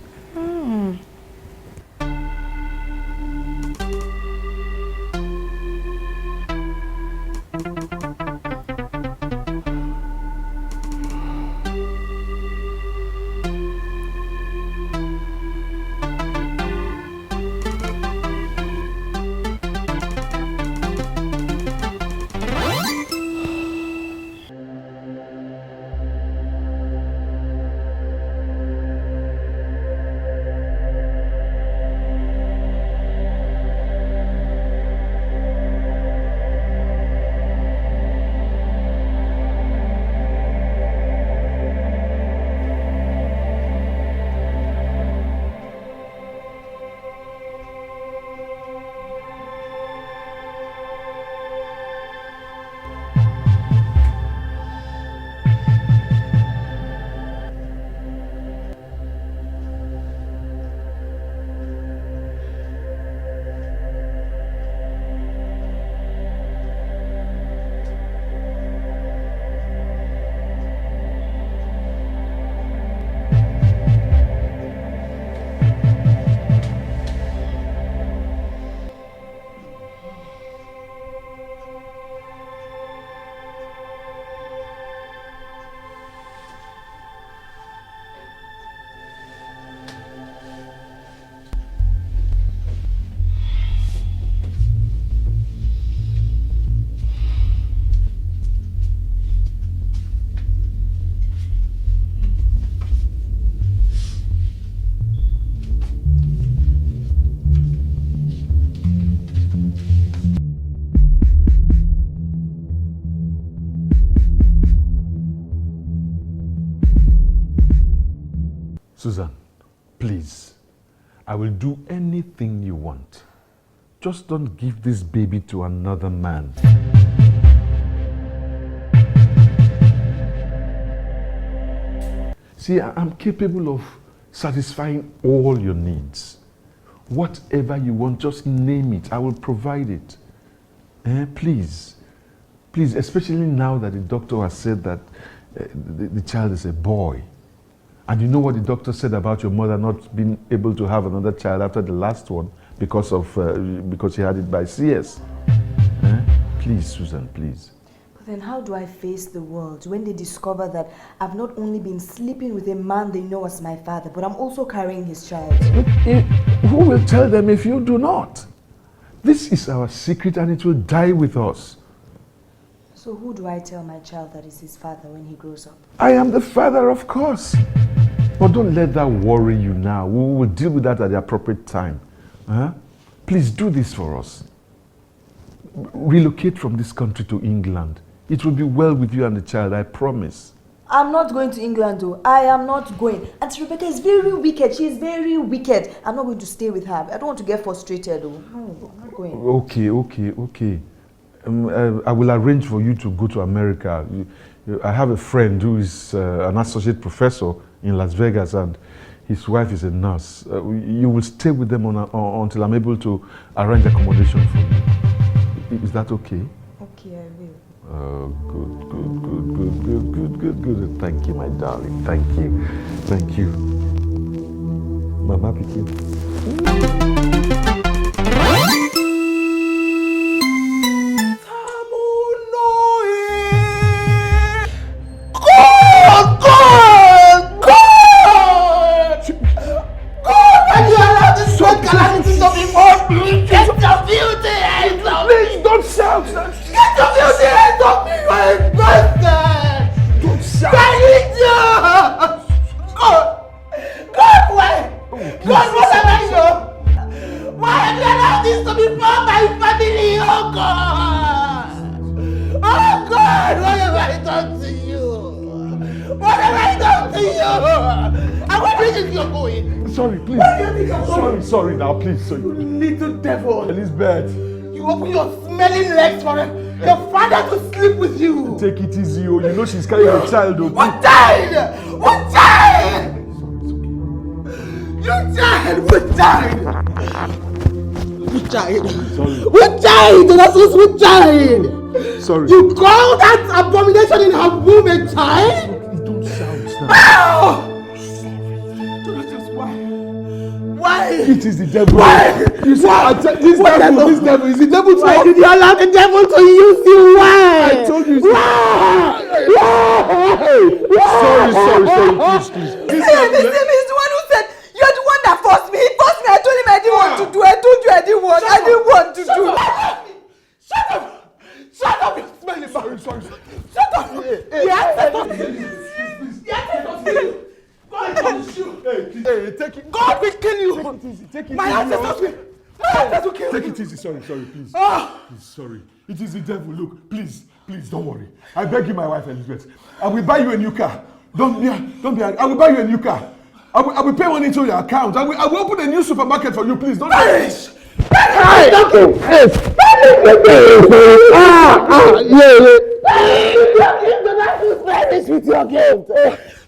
Speaker 1: Susan, please, I will do anything you want. Just don't give this baby to another man. See, I'm capable of satisfying all your needs. Whatever you want, just name it. I will provide it. Please. Please, especially now that the doctor has said that the child is a boy. And you know what the doctor said about your mother not being able to have another child after the last one because she had it by CS. Please, Susan, please.
Speaker 2: But then how do I face the world when they discover that I've not only been sleeping with a man they know as my father, but I'm also carrying his child?
Speaker 1: Who will tell them if you do not? This is our secret and it will die with us.
Speaker 2: So who do I tell my child that is his father when he grows up?
Speaker 1: I am the father, of course. But don't let that worry you now. We will deal with that at the appropriate time. Please do this for us. Relocate from this country to England. It will be well with you and the child, I promise.
Speaker 2: I'm not going to England though. I am not going. Auntie Rebecca is very wicked. She is very wicked. I'm not going to stay with her. I don't want to get frustrated though. No, I'm not going.
Speaker 1: Okay. I will arrange for you to go to America. I have a friend who is an associate professor in Las Vegas, and his wife is a nurse. You will stay with them until I'm able to arrange accommodation for you. Is that okay?
Speaker 2: Okay, I will.
Speaker 1: Good. Thank you, my darling. Thank you. Mama, pick you.
Speaker 4: Please don't shout! Get your beauty hands off me, you are a bastard! Don't shout! God, why? God, what have I done? Why have you allowed this to befall my family, oh God? Oh God, what have I done to you? What have I done to you? And where do you think you're going?
Speaker 1: Sorry, please. Sorry now, please. Sorry.
Speaker 4: Little devil.
Speaker 1: Elizabeth.
Speaker 4: You open your smelling legs for your father to sleep with you.
Speaker 1: Take it easy, you know she's carrying a child.
Speaker 4: What child? What child? You child? What child? What child? What child? That's what child?
Speaker 1: Sorry.
Speaker 4: You call that abomination in her womb a child?
Speaker 1: Don't shout now.
Speaker 4: Oh! Why?
Speaker 1: It is the devil.
Speaker 4: Why?
Speaker 1: You see, this devil is the devil.
Speaker 4: Why did you allow the devil to use you? Why?
Speaker 1: I told you.
Speaker 4: Why?
Speaker 1: Sorry, please.
Speaker 10: This is the one who said, you're the one that forced me. He forced me. I told him I didn't want to do. I told you I didn't want to do.
Speaker 4: Shut up! Shut up! You smelly man. Sorry. Shut up! The access of you. God will shoot.
Speaker 1: Hey, take it.
Speaker 4: God will kill you.
Speaker 1: Take it
Speaker 4: My
Speaker 1: easy.
Speaker 4: ancestors will kill you.
Speaker 1: Take it easy. Sorry, please.
Speaker 4: Ah.
Speaker 1: Please, sorry. It is the devil. Look, please, don't worry. I beg you, my wife Elizabeth. I will buy you a new car. Don't be. I will buy you a new car. I will pay money into your account. I will open a new supermarket for you. Please don't.
Speaker 4: Perish. Perish with your gift.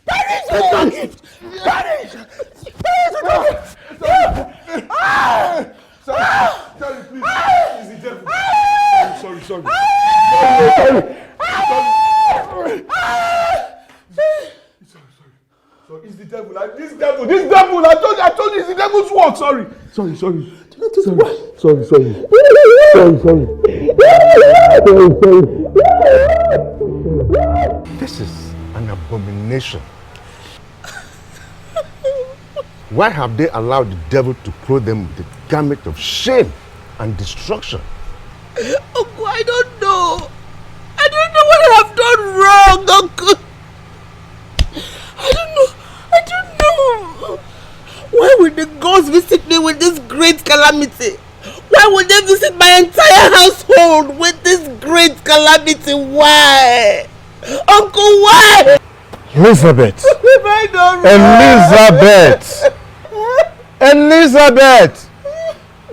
Speaker 4: Perish with your gift. Perish with your gift.
Speaker 1: Sorry, please. It's the devil. Sorry.
Speaker 4: Sorry.
Speaker 1: It's the devil. This devil. I told you it's the devil's work. Sorry.
Speaker 15: This is an abomination. Why have they allowed the devil to clothe them with the garment of shame and destruction?
Speaker 6: Uncle, I don't know. I don't know what I have done wrong, Uncle. I don't know. Why would the gods visit me with this great calamity? Why would they visit my entire household with this great calamity? Why? Uncle, why?
Speaker 15: Elizabeth!
Speaker 6: Have I done wrong?
Speaker 15: Elizabeth!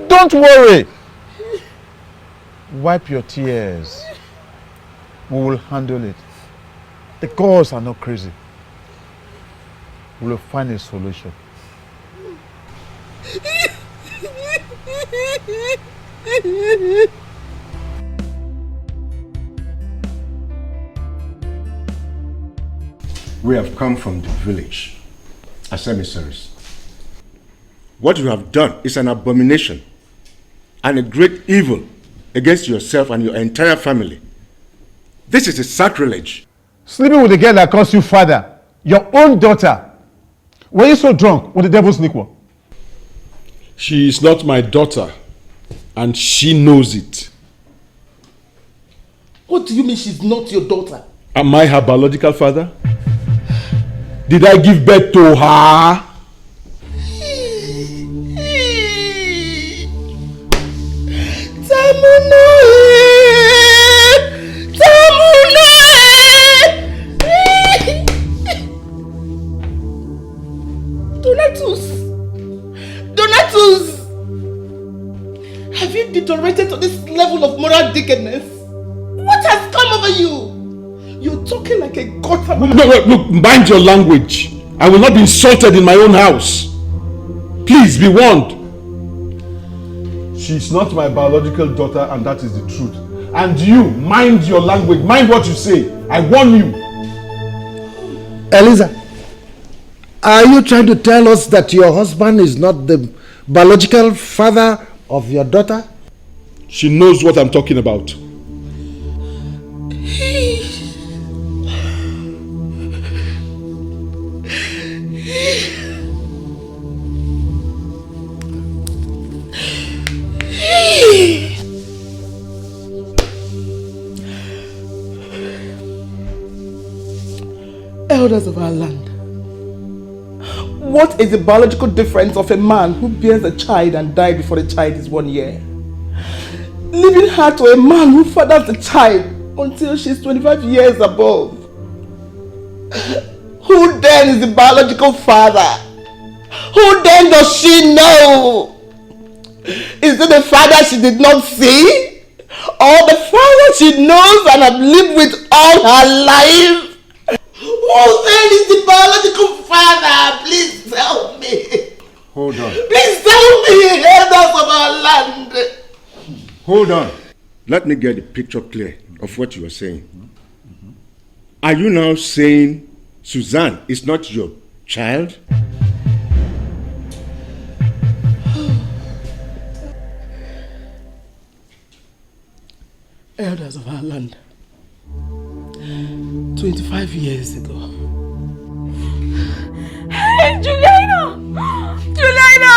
Speaker 15: Don't worry. Wipe your tears. We will handle it. The gods are not crazy. We will find a solution.
Speaker 16: We have come from the village as emissaries. What you have done is an abomination and a great evil against yourself and your entire family. This is a sacrilege.
Speaker 9: Sleeping with a girl that calls you father, your own daughter. Were you so drunk with the devil's liquor?
Speaker 1: She is not my daughter, and she knows it.
Speaker 7: What do you mean she's not your daughter?
Speaker 1: Am I her biological father? Did I give birth to her?
Speaker 7: Donatus! Have you deteriorated to this level of moral decadence? What has come over you? You're talking like a gutter.
Speaker 1: No, look, mind your language. I will not be insulted in my own house. Please be warned. She's not my biological daughter, and that is the truth. And you, mind your language. Mind what you say. I warn you.
Speaker 17: Eliza, are you trying to tell us that your husband is not the biological father of your daughter?
Speaker 1: She knows what I'm talking about.
Speaker 7: Elders of our land, what is the biological difference of a man who bears a child and dies before the child is 1 year, leaving her to a man who fathers the child until she's 25 years above? Who then is the biological father? Who then does she know? Is it the father she did not see? Or the father she knows and has lived with all her life? Who then is the biological father? Please tell me.
Speaker 16: Hold on.
Speaker 7: Please tell me, elders of our land.
Speaker 16: Hold on. Let me get the picture clear of what you are saying. Are you now saying Suzanne is not your child?
Speaker 7: Elders of our land, 25 years ago.
Speaker 2: Hey, Juliana! Juliana!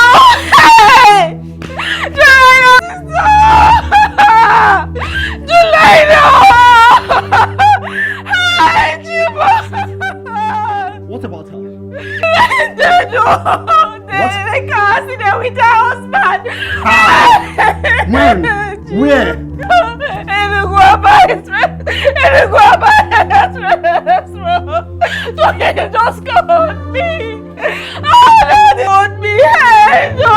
Speaker 2: Hey! Juliana! Juliana! Hey, Jibo!
Speaker 18: What about her?
Speaker 2: They can't see them with her husband.
Speaker 18: When? Where?
Speaker 2: Just come on me. Oh no, they won't be here. No.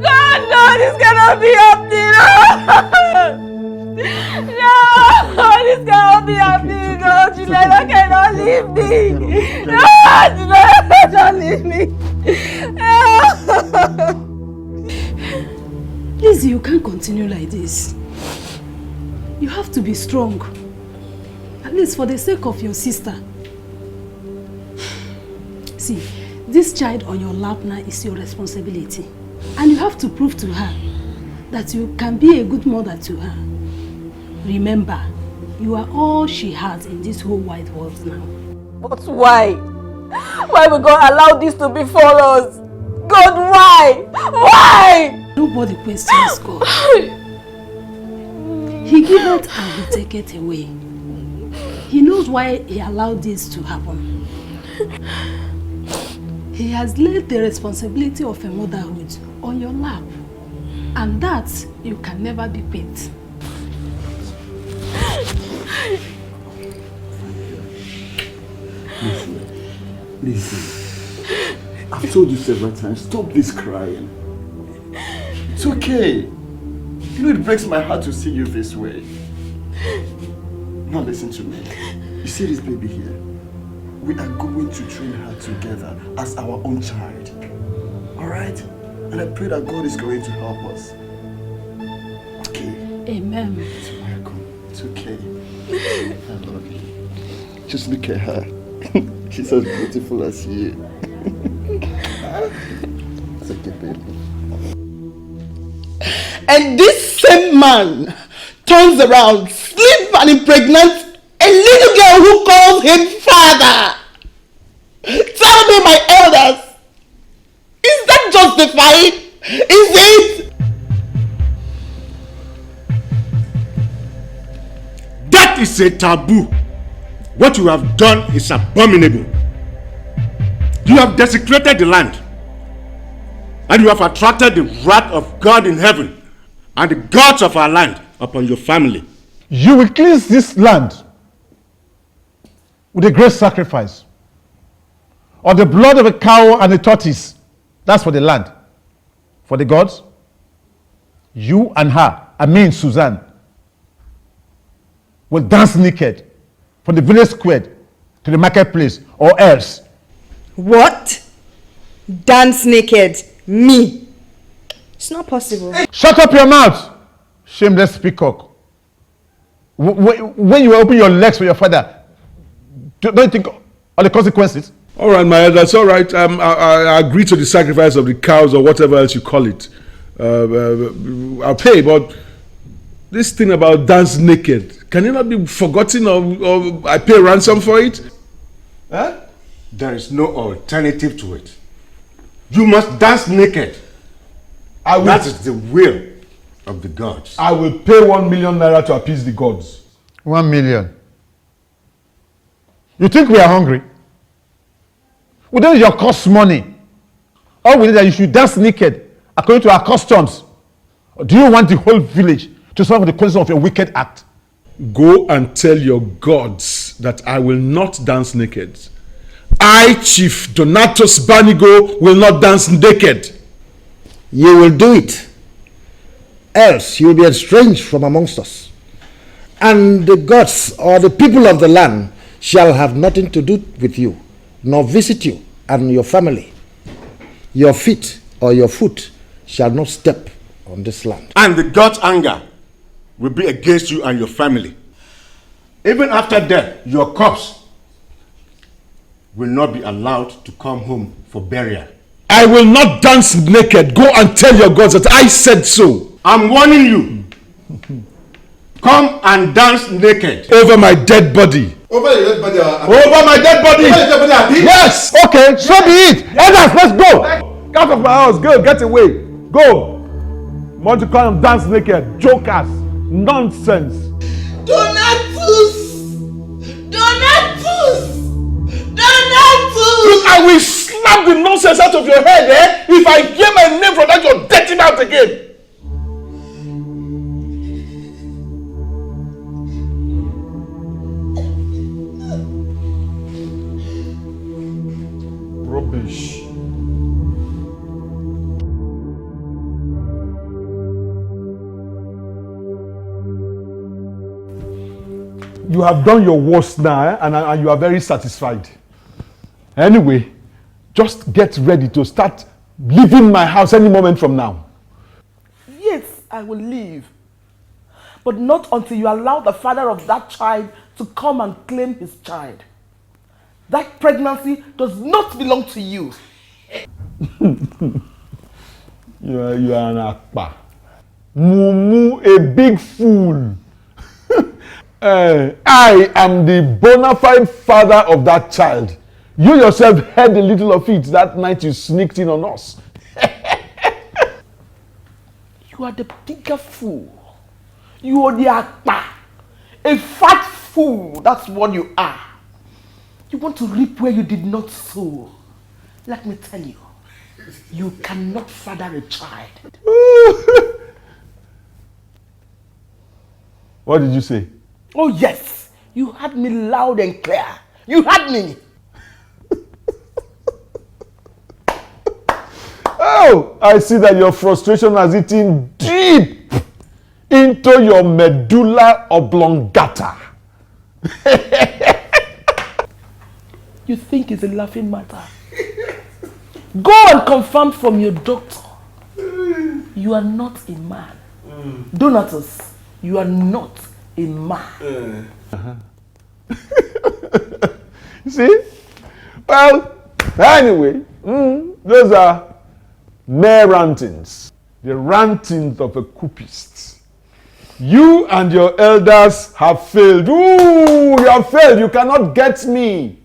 Speaker 2: God, no, this cannot be happening. No, this cannot be happening. No, Juliana cannot leave me. No, Juliana cannot leave me.
Speaker 19: Lizzie, you can't continue like this. You have to be strong. At least for the sake of your sister. See, this child on your lap now is your responsibility. And you have to prove to her that you can be a good mother to her. Remember, you are all she has in this whole wide world now.
Speaker 2: But why? Why will God allow this to befall us? God, why? Why?
Speaker 19: Nobody questions God. He giveth and he taketh away. He knows why he allowed this to happen. He has laid the responsibility of a motherhood on your lap. And that you can never be paid.
Speaker 18: Listen, I've told you several times, stop this crying. It's okay. You know it breaks my heart to see you this way. Now listen to me. You see this baby here? We are going to train her together as our own child. Alright? And I pray that God is going to help us. Okay?
Speaker 19: Amen.
Speaker 18: It's welcome. It's okay. I love you. Just look at her. She's as beautiful as you. It's okay, baby.
Speaker 7: And this same man turns around, sleeps and impregnates a little girl who calls him father. Tell me, my elders, is that justified? Is it?
Speaker 16: That is a taboo. What you have done is abominable. You have desecrated the land. And you have attracted the wrath of God in heaven and the gods of our land upon your family.
Speaker 1: You will cleanse this land with a great sacrifice.
Speaker 15: or the blood of a cow and a tortoise. That's for the land. For the gods, you and her, I mean Suzanne, will dance naked from the village square to the marketplace, or else.
Speaker 2: What? Dance naked? Me? It's not possible.
Speaker 15: Shut up your mouth, shameless peacock. When you open your legs for your father, don't you think of the consequences?
Speaker 1: All right, my elder, that's all right. I agree to the sacrifice of the cows or whatever else you call it. I'll pay, but this thing about dance naked, can it not be forgotten, or I pay ransom for it?
Speaker 16: Huh? There is no alternative to it. You must dance naked. That is the will of the gods.
Speaker 1: I will pay 1 million naira to appease the gods.
Speaker 15: 1 million. You think we are hungry? We don't need your cost money. All we need is that you should dance naked according to our customs. Or do you want the whole village to suffer the consequences of your wicked act?
Speaker 1: Go and tell your gods that I will not dance naked. I, Chief Donatus Banigo, will not dance naked.
Speaker 17: You will do it. Else you will be estranged from amongst us. And the gods or the people of the land shall have nothing to do with you, nor visit you and your family. Your feet or your foot shall not step on this land.
Speaker 16: And the God's anger will be against you and your family. Even after death, your corpse will not be allowed to come home for burial.
Speaker 1: I will not dance naked. Go and tell your gods that I said so.
Speaker 16: I'm warning you. Come and dance naked.
Speaker 1: Over my dead body.
Speaker 16: Over your dead body.
Speaker 1: Over my dead body.
Speaker 16: Over your dead body.
Speaker 1: Yes.
Speaker 15: Okay, so be it. Elders, let's go.
Speaker 1: Get out of my house. Go, get away. Go. Want to come and dance naked? Jokers. Nonsense.
Speaker 6: Donatus! Donatus! Donatus!
Speaker 1: Look, I will slap the nonsense out of your head, if I hear my name from that your dirty mouth again. Rubbish. You have done your worst now, and you are very satisfied. Anyway, just get ready to start leaving my house any moment from now.
Speaker 7: Yes, I will leave. But not until you allow the father of that child to come and claim his child. That pregnancy does not belong to you.
Speaker 1: You are an akpa. Mumu, a big fool. I am the bona fide father of that child. You yourself heard a little of it that night you sneaked in on us.
Speaker 7: You are the bigger fool. You are the akpa. A fat fool. That's what you are. You want to reap where you did not sow. Let me tell you, you cannot father a child.
Speaker 1: What did you say?
Speaker 7: Oh yes, you heard me loud and clear. You heard me.
Speaker 1: Oh, I see that your frustration has eaten deep into your medulla oblongata.
Speaker 7: You think it's a laughing matter? Go and confirm from your doctor. You are not a man. Donatus, you are not a man.
Speaker 1: See? Well, anyway, those are mere rantings. The rantings of a coupist. You and your elders have failed. Ooh, you have failed. You cannot get me.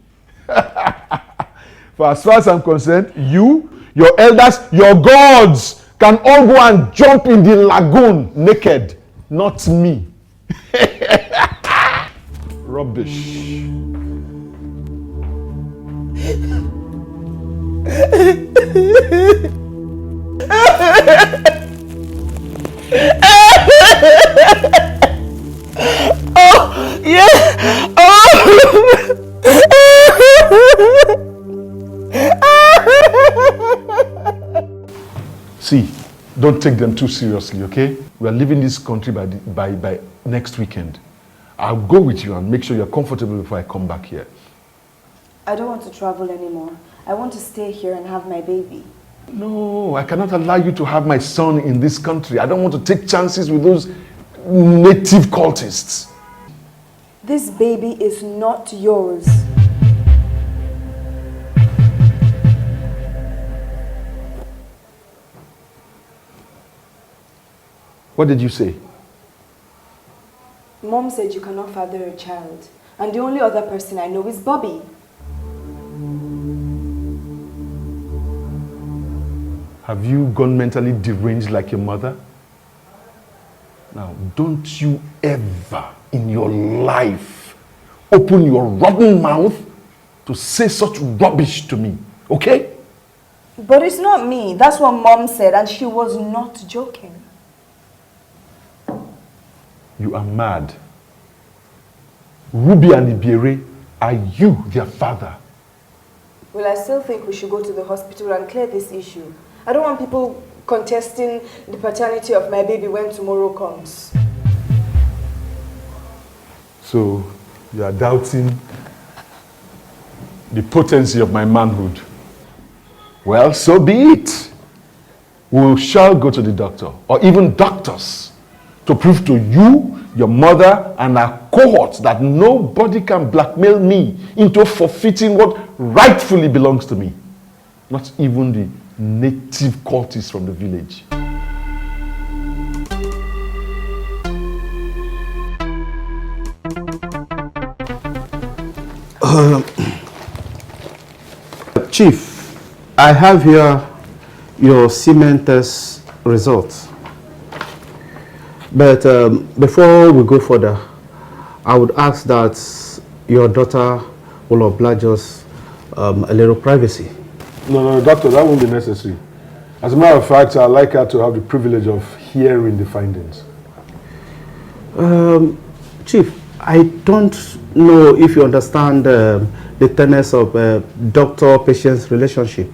Speaker 1: For as far as I'm concerned, you, your elders, your gods can all go and jump in the lagoon naked. Not me. Rubbish.
Speaker 6: Oh, yeah. Oh.
Speaker 1: See, don't take them too seriously, okay? We are leaving this country by next weekend. I'll go with you and make sure you're comfortable before I come back here.
Speaker 2: I don't want to travel anymore. I want to stay here and have my baby.
Speaker 1: No, I cannot allow you to have my son in this country. I don't want to take chances with those native cultists.
Speaker 2: This baby is not yours.
Speaker 1: What did you say?
Speaker 2: Mom said you cannot father a child. And the only other person I know is Bobby.
Speaker 1: Have you gone mentally deranged like your mother? Now, don't you ever in your life open your rotten mouth to say such rubbish to me, okay?
Speaker 2: But it's not me. That's what Mom said, and she was not joking.
Speaker 1: You are mad. Ruby and Ibere, are you their father?
Speaker 2: Well, I still think we should go to the hospital and clear this issue. I don't want people contesting the paternity of my baby when tomorrow comes.
Speaker 1: So, you are doubting the potency of my manhood. Well, so be it. We shall go to the doctor, or even doctors, to prove to you, your mother, and our cohorts that nobody can blackmail me into forfeiting what rightfully belongs to me. Not even the native cultists from the village.
Speaker 9: Chief, I have here your semen test results. But before we go further, I would ask that your daughter will oblige us a little privacy.
Speaker 1: No, doctor, that won't be necessary. As a matter of fact, I'd like her to have the privilege of hearing the findings.
Speaker 9: Chief, I don't know if you understand the tenets of doctor-patient relationship.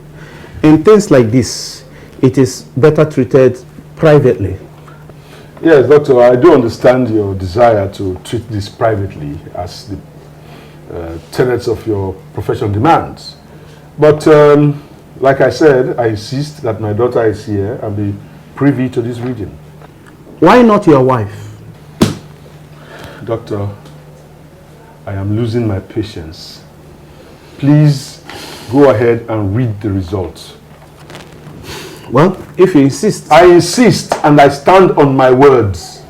Speaker 9: In things like this, it is better treated privately.
Speaker 1: Yes, doctor, I do understand your desire to treat this privately as the tenets of your profession demands. But like I said, I insist that my daughter is here and be privy to this reading.
Speaker 9: Why not your wife?
Speaker 1: Doctor, I am losing my patience. Please go ahead and read the results.
Speaker 9: Well, if you insist.
Speaker 1: I insist, and I stand on my words.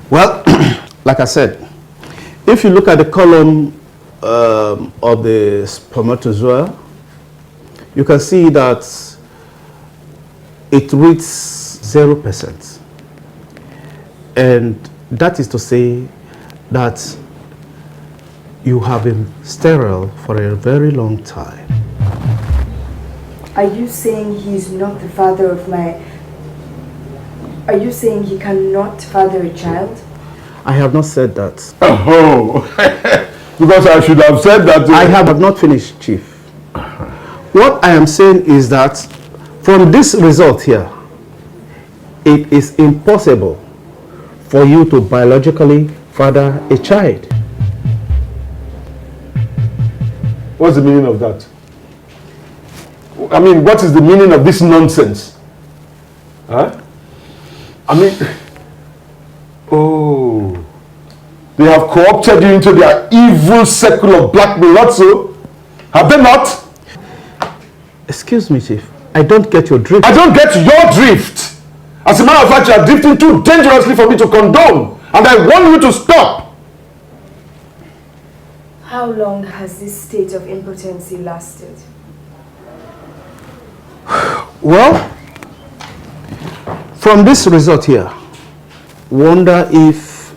Speaker 9: Well, like I said, if you look at the column of the spermatozoa, you can see that it reads 0%. And that is to say that you have been sterile for a very long time.
Speaker 2: Are you saying he's not the father of my... Are you saying he cannot father a child?
Speaker 9: I have not said that.
Speaker 1: Oh, because I should have said that.
Speaker 9: I have not finished, Chief. What I am saying is that from this result here, it is impossible for you to biologically father a child.
Speaker 1: What's the meaning of that? I mean, what is the meaning of this nonsense? Huh? I mean, oh, they have co-opted you into their evil circle of blackmail, not so? Have they not?
Speaker 9: Excuse me, Chief. I don't get your drift.
Speaker 1: I don't get your drift. As a matter of fact, you are drifting too dangerously for me to condone, and I want you to stop.
Speaker 2: How long has this state of impotency lasted?
Speaker 9: Well, from this result here, wonder if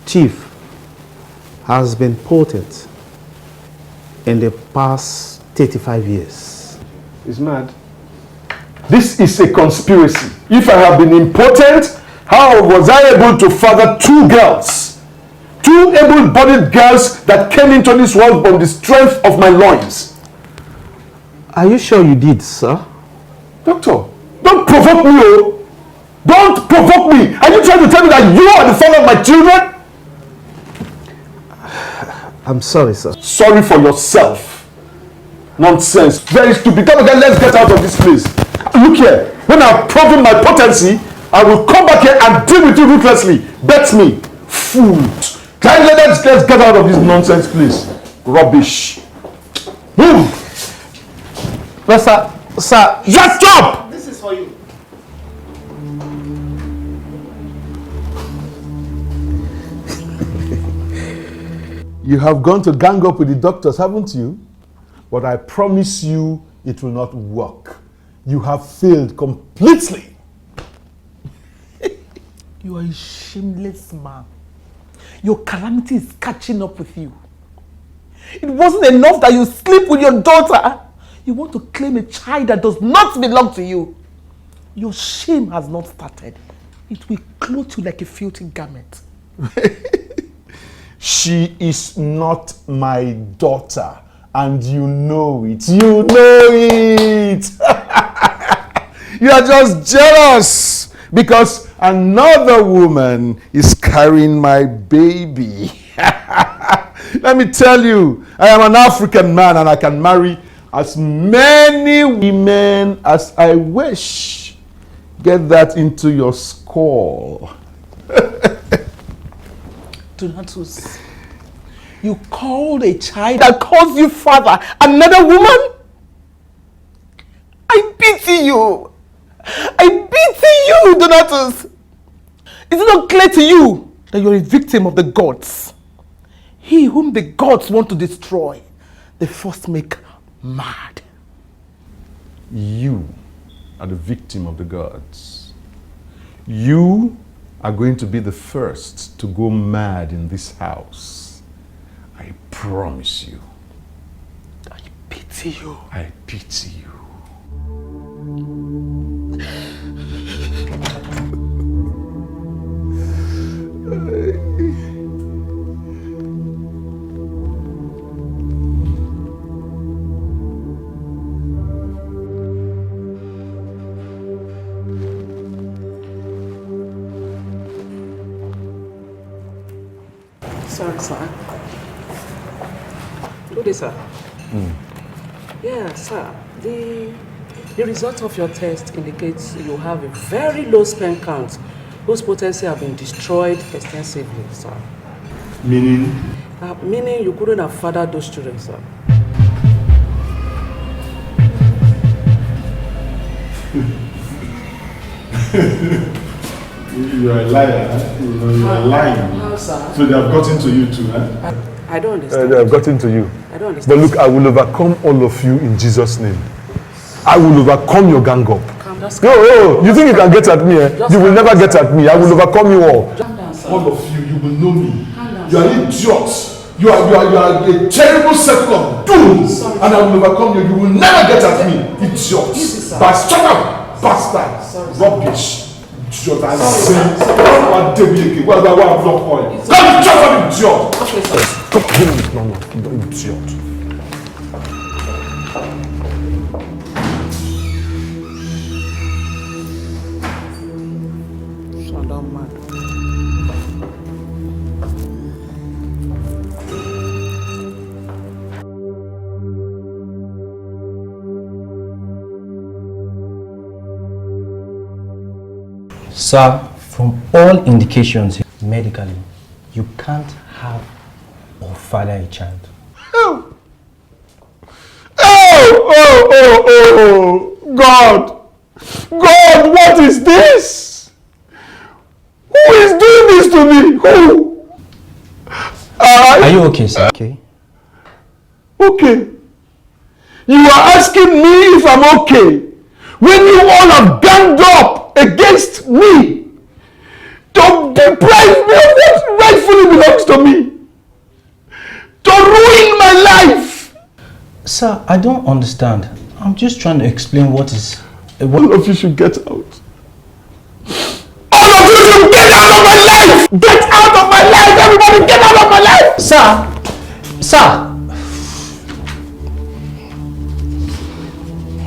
Speaker 9: Chief has been potent in the past 35 years.
Speaker 1: He's mad. This is a conspiracy. If I have been impotent, how was I able to father two girls? Two able-bodied girls that came into this world from the strength of my loins.
Speaker 9: Are you sure you did, sir?
Speaker 15: Doctor, don't provoke me, oh! Don't provoke me! Are you trying to tell me that you are the father of my children?
Speaker 9: I'm sorry, sir.
Speaker 15: Sorry for yourself. Nonsense. Very stupid. Come again, let's get out of this place. Look here. When I've proven my potency, I will come back here and deal with you ruthlessly. Bet me. Fool. Let's get out of this nonsense place. Rubbish. Move.
Speaker 9: But sir.
Speaker 15: Shut up!
Speaker 7: This is for you.
Speaker 1: You have gone to gang up with the doctors, haven't you? But I promise you it will not work. You have failed completely.
Speaker 7: You are a shameless man. Your calamity is catching up with you. It wasn't enough that you sleep with your daughter. You want to claim a child that does not belong to you. Your shame has not started. It will clothe you like a filthy garment.
Speaker 1: She is not my daughter, and you know it. You know it. You are just jealous because another woman is carrying my baby. Let me tell you, I am an African man and I can marry as many women as I wish. Get that into your skull.
Speaker 7: Donatus, you called a child that calls you father another woman? I pity you. I pity you, Donatus. Is it not clear to you that you're a victim of the gods? He whom the gods want to destroy, they first make mad.
Speaker 1: You are the victim of the gods. You are going to be the first to go mad in this house. I promise you.
Speaker 7: I pity you.
Speaker 1: I pity you.
Speaker 20: Sorry, sir. Good day, sir. Yeah, sir. The result of your test indicates you have a very low sperm count whose potency have been destroyed extensively, sir.
Speaker 1: Meaning?
Speaker 20: Meaning you couldn't have fathered those children, sir.
Speaker 1: You are a liar, huh? You are lying.
Speaker 20: How, sir?
Speaker 1: So they have gotten to you too, huh?
Speaker 20: I don't understand.
Speaker 1: They have gotten to you.
Speaker 20: I don't understand.
Speaker 1: But look, I will overcome all of you in Jesus' name. I will overcome your gang up. No, you think you can get at me, eh? You will never get at me. I will overcome you all. All of you, you will know me. You are idiots. You are a terrible circle of doom. And I will overcome you. You will never get at me. Idiots. But shut up, bastard. Rubbish. Idiot. I say, what David? What have not oil? Come, shut up, idiot.
Speaker 20: Okay, sir.
Speaker 1: Come here, no, idiot.
Speaker 21: Sir, from all indications medically, you can't have or father a child.
Speaker 1: Oh, God! God, what is this? Who is doing this to me? Who?
Speaker 21: Are you okay, sir? Okay.
Speaker 1: Okay. You are asking me if I'm okay when you all have ganged up against me to deprive me of what rightfully belongs to me, to ruin my life.
Speaker 21: Sir, I don't understand. I'm just trying to explain what is...
Speaker 1: All of you should get out. All of you should get out of my life! Get out of my life! Everybody get out of my life!
Speaker 21: Sir!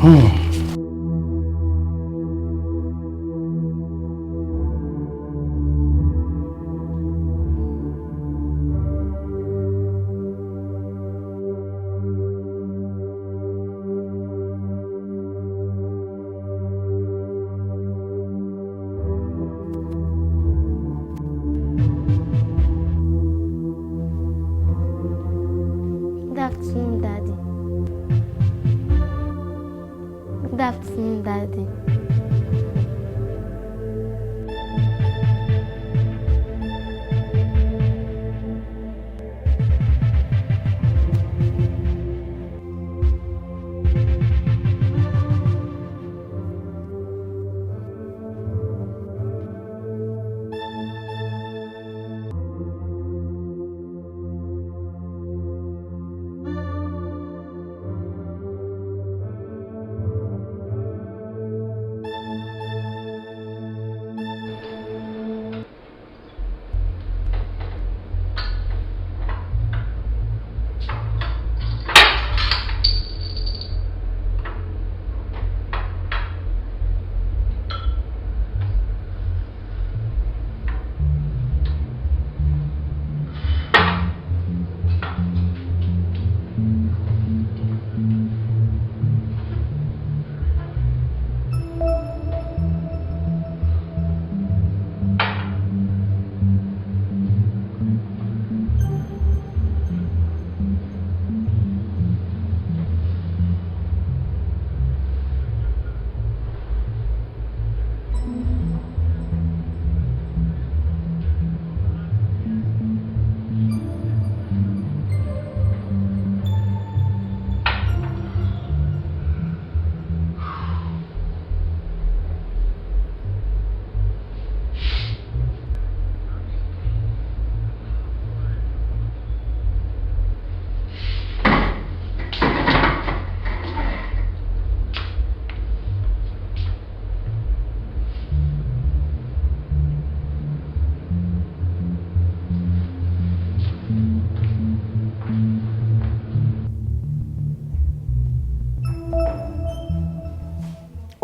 Speaker 8: Good afternoon, Daddy. Good afternoon, Daddy.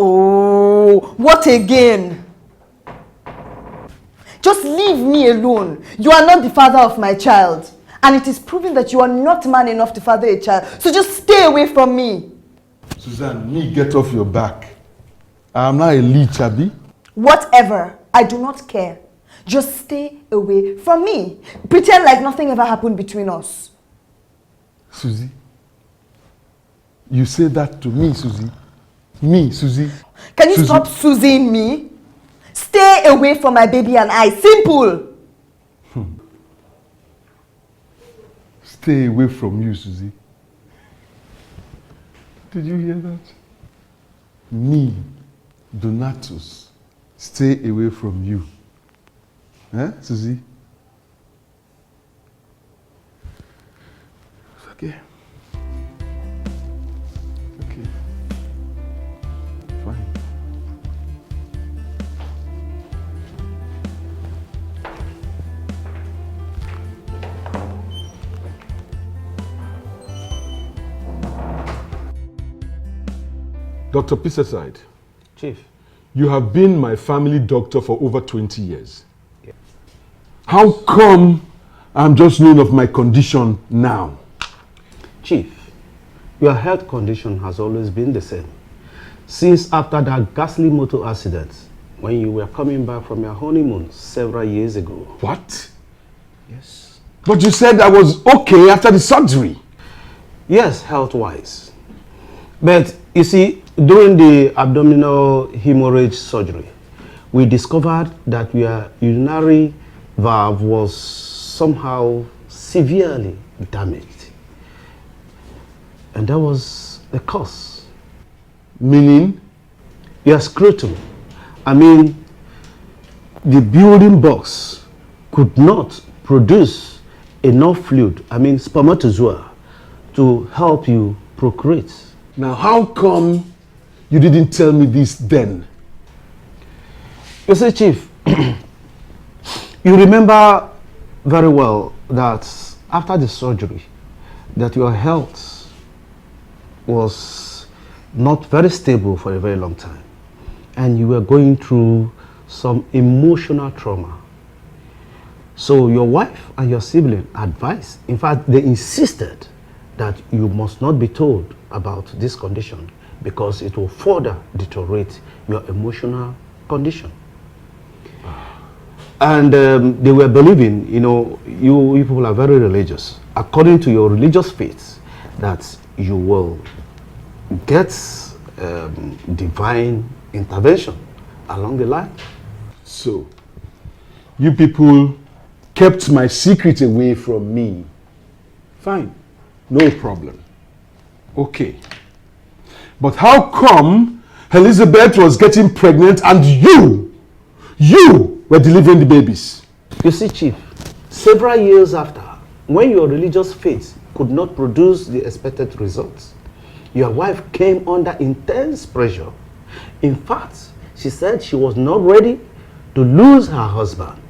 Speaker 10: Oh, what again? Just leave me alone. You are not the father of my child. And it is proven that you are not man enough to father a child. So just stay away from me.
Speaker 1: Suzanne, me get off your back. I am not a leech, Abby.
Speaker 10: Whatever. I do not care. Just stay away from me. Pretend like nothing ever happened between us.
Speaker 1: Susie, you say that to me, Susie. Me, Susie.
Speaker 10: Can you stop Susieing me? Stay away from my baby and I. Simple.
Speaker 1: Stay away from you, Susie. Did you hear that? Me, Donatus, stay away from you. Eh, Susie? It's okay. Okay. Fine. Dr. Pisacide.
Speaker 9: Chief.
Speaker 1: You have been my family doctor for over 20 years. Yeah. How come I'm just knowing of my condition now?
Speaker 9: Chief, your health condition has always been the same. Since after that ghastly motor accident, when you were coming back from your honeymoon several years ago.
Speaker 1: What? Yes. But you said I was okay after the surgery.
Speaker 9: Yes, health-wise. But you see, during the abdominal hemorrhage surgery, we discovered that your urinary valve was somehow severely damaged. And that was the cause.
Speaker 1: Meaning?
Speaker 9: Your scrotum. I mean, the building box could not produce enough fluid, I mean spermatozoa, to help you procreate.
Speaker 1: Now, how come you didn't tell me this then?
Speaker 9: You see, Chief, you remember very well that after the surgery, that your health was not very stable for a very long time, and you were going through some emotional trauma. So your wife and your sibling advised, in fact, they insisted that you must not be told about this condition because it will further deteriorate your emotional condition. And they were believing, you people are very religious. According to your religious faith, that you will get divine intervention along the line.
Speaker 1: So, you people kept my secret away from me. Fine, no problem. Okay. But how come Elizabeth was getting pregnant and you were delivering the babies?
Speaker 9: You see, Chief, several years after, when your religious faith could not produce the expected results, your wife came under intense pressure. In fact, she said she was not ready to lose her husband.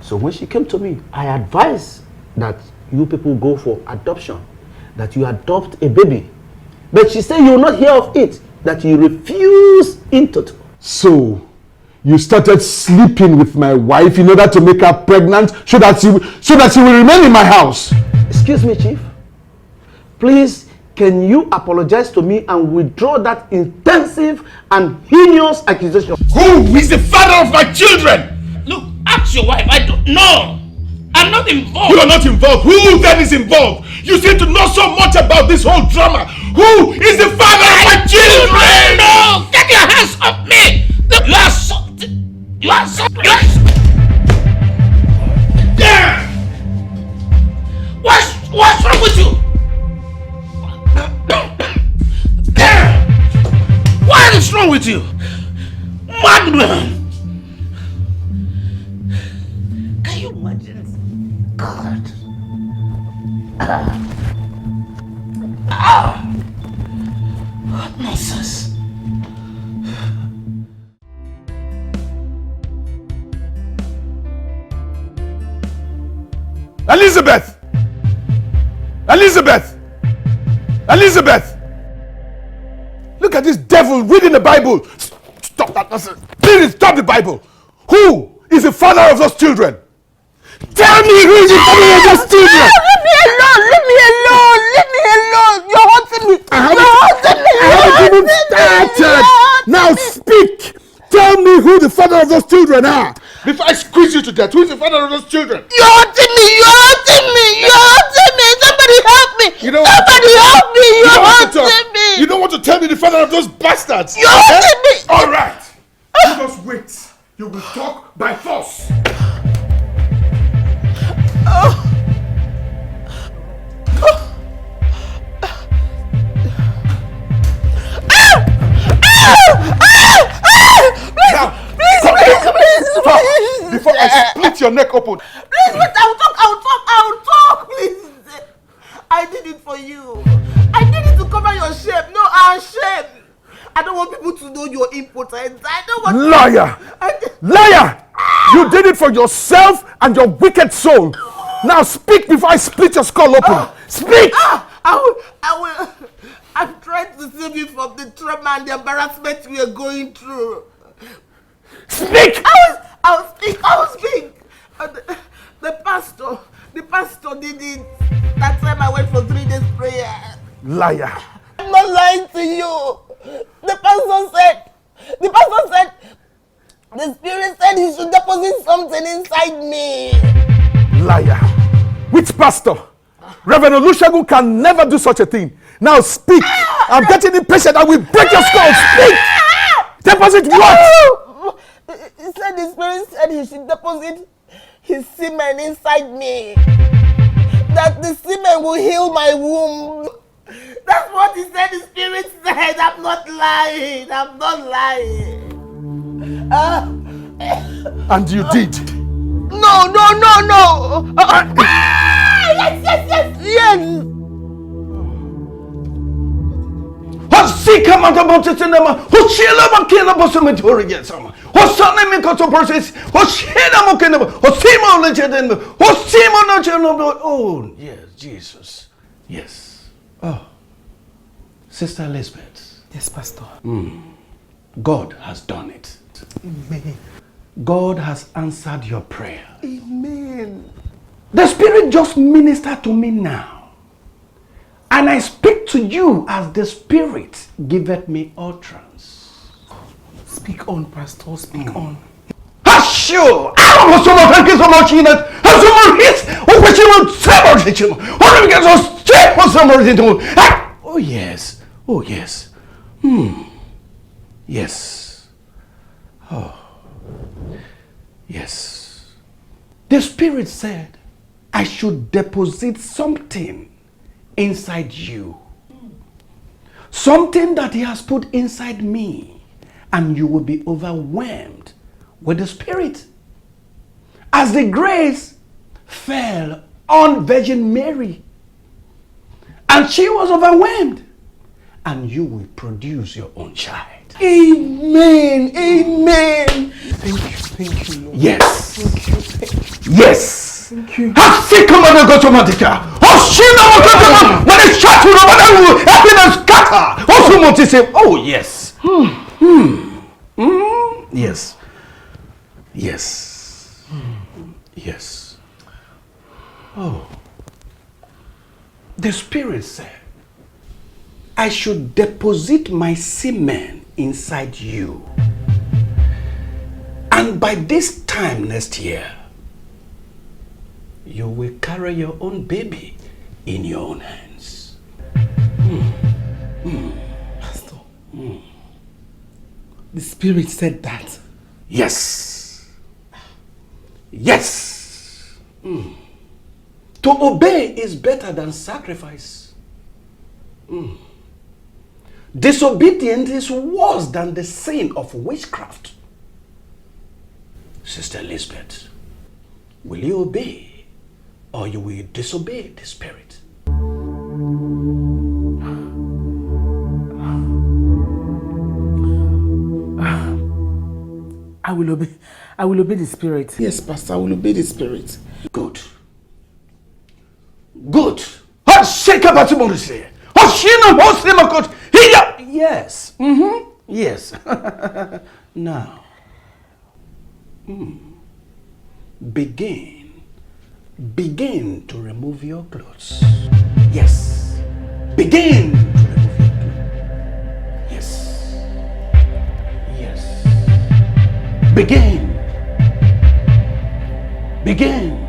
Speaker 9: So when she came to me, I advised that you people go for adoption, that you adopt a baby. But she said you will not hear of it, that you refuse in total.
Speaker 1: So, you started sleeping with my wife in order to make her pregnant so that she will remain in my house.
Speaker 9: Excuse me, Chief. Please, can you apologize to me and withdraw that intensive and heinous accusation?
Speaker 16: Who is the father of my children? Look, ask your wife. I don't know. I'm not involved. You are not involved. Who then is involved? You seem to know so much about this whole drama. Who is the father of my children? No! Get your hands off me! You are something. You are something. Yeah! What's wrong with you? What is wrong with you? Madman! Can you imagine? God. What nonsense.
Speaker 1: Elizabeth! Elizabeth! Elizabeth! Look at this devil reading the Bible. Stop that nonsense. Please stop the Bible. Who is the father of those children? Tell me who is the father of those children.
Speaker 6: Leave me alone. Leave me alone. Leave me alone. You're hurting me. You're hurting me.
Speaker 1: I haven't even started. Now speak. Tell me who the father of those children are. Before I squeeze you to death, who is the father of those children?
Speaker 6: You're hurting me. You're hurting me. You're hurting me. Somebody help me. Somebody help me. You're hurting me.
Speaker 1: You don't want to tell me the father of those bastards.
Speaker 6: You're hurting me.
Speaker 1: All right. You just wait. You will talk by force.
Speaker 6: Please.
Speaker 1: Before I split your neck open.
Speaker 6: Please, but I'll talk, please. I did it for you. I did it to cover your shame. No, I'm ashamed. I don't want people to know you're impotent. I don't want
Speaker 1: Liar! Liar! You did it for yourself and your wicked soul. Now speak before I split your skull open. Speak!
Speaker 6: I will. I'm trying to save you from the trauma and the embarrassment we are going through.
Speaker 1: Speak!
Speaker 6: I will speak. The pastor did it. That time I went for 3 days prayer.
Speaker 1: Liar!
Speaker 6: I'm not lying to you. The pastor said, the spirit said he should deposit something inside me.
Speaker 1: Liar! Which pastor? Reverend Olusegun can never do such a thing. Now speak! I'm getting impatient. I will break your skull. Speak! Deposit what?
Speaker 6: He said the spirit said he should deposit his semen inside me. That the semen will heal my womb. That's what he said, the spirit said. I'm not lying.
Speaker 1: And you did?
Speaker 6: No. Yes.
Speaker 9: Hosika matabotisinema, Hoshila Makila Bosamatorian, Hosane Mikoto process, Hoshina Mokinaba, Hosimo legend, Hosimo National. Oh, yes, Jesus. Yes. Oh.
Speaker 3: Sister Elizabeth.
Speaker 14: Yes, Pastor.
Speaker 3: God has done it.
Speaker 14: Amen.
Speaker 3: God has answered your prayer.
Speaker 14: Amen.
Speaker 3: The Spirit just ministered to me now. And I speak to you as the Spirit giveth me utterance.
Speaker 14: Speak on, Pastor. Speak on.
Speaker 3: Sure. Thank you so much. Oh yes. Oh yes. Yes. Oh. Yes. The Spirit said, I should deposit something inside you. Something that He has put inside me. And you will be overwhelmed with the Spirit. As the grace fell on Virgin Mary. And she was overwhelmed. And you will produce your own child.
Speaker 14: Amen. Amen. Thank you, Lord.
Speaker 3: Yes.
Speaker 14: Thank you.
Speaker 3: Yes.
Speaker 14: Thank you.
Speaker 3: Oh yes. Yes. Yes. Yes. Oh. The Spirit said, I should deposit my semen inside you. And by this time next year, you will carry your own baby in your own hands.
Speaker 14: Pastor, the Spirit said that.
Speaker 3: Yes. Yes. To obey is better than sacrifice. Disobedience is worse than the sin of witchcraft. Sister Elizabeth, will you obey or you will disobey the Spirit?
Speaker 14: I will obey the Spirit.
Speaker 7: Yes, Pastor, I will obey the Spirit.
Speaker 3: Good. Good. Yes. Yes. Now, begin to remove your clothes. Yes. Begin to remove your clothes. Yes. Yes. Begin.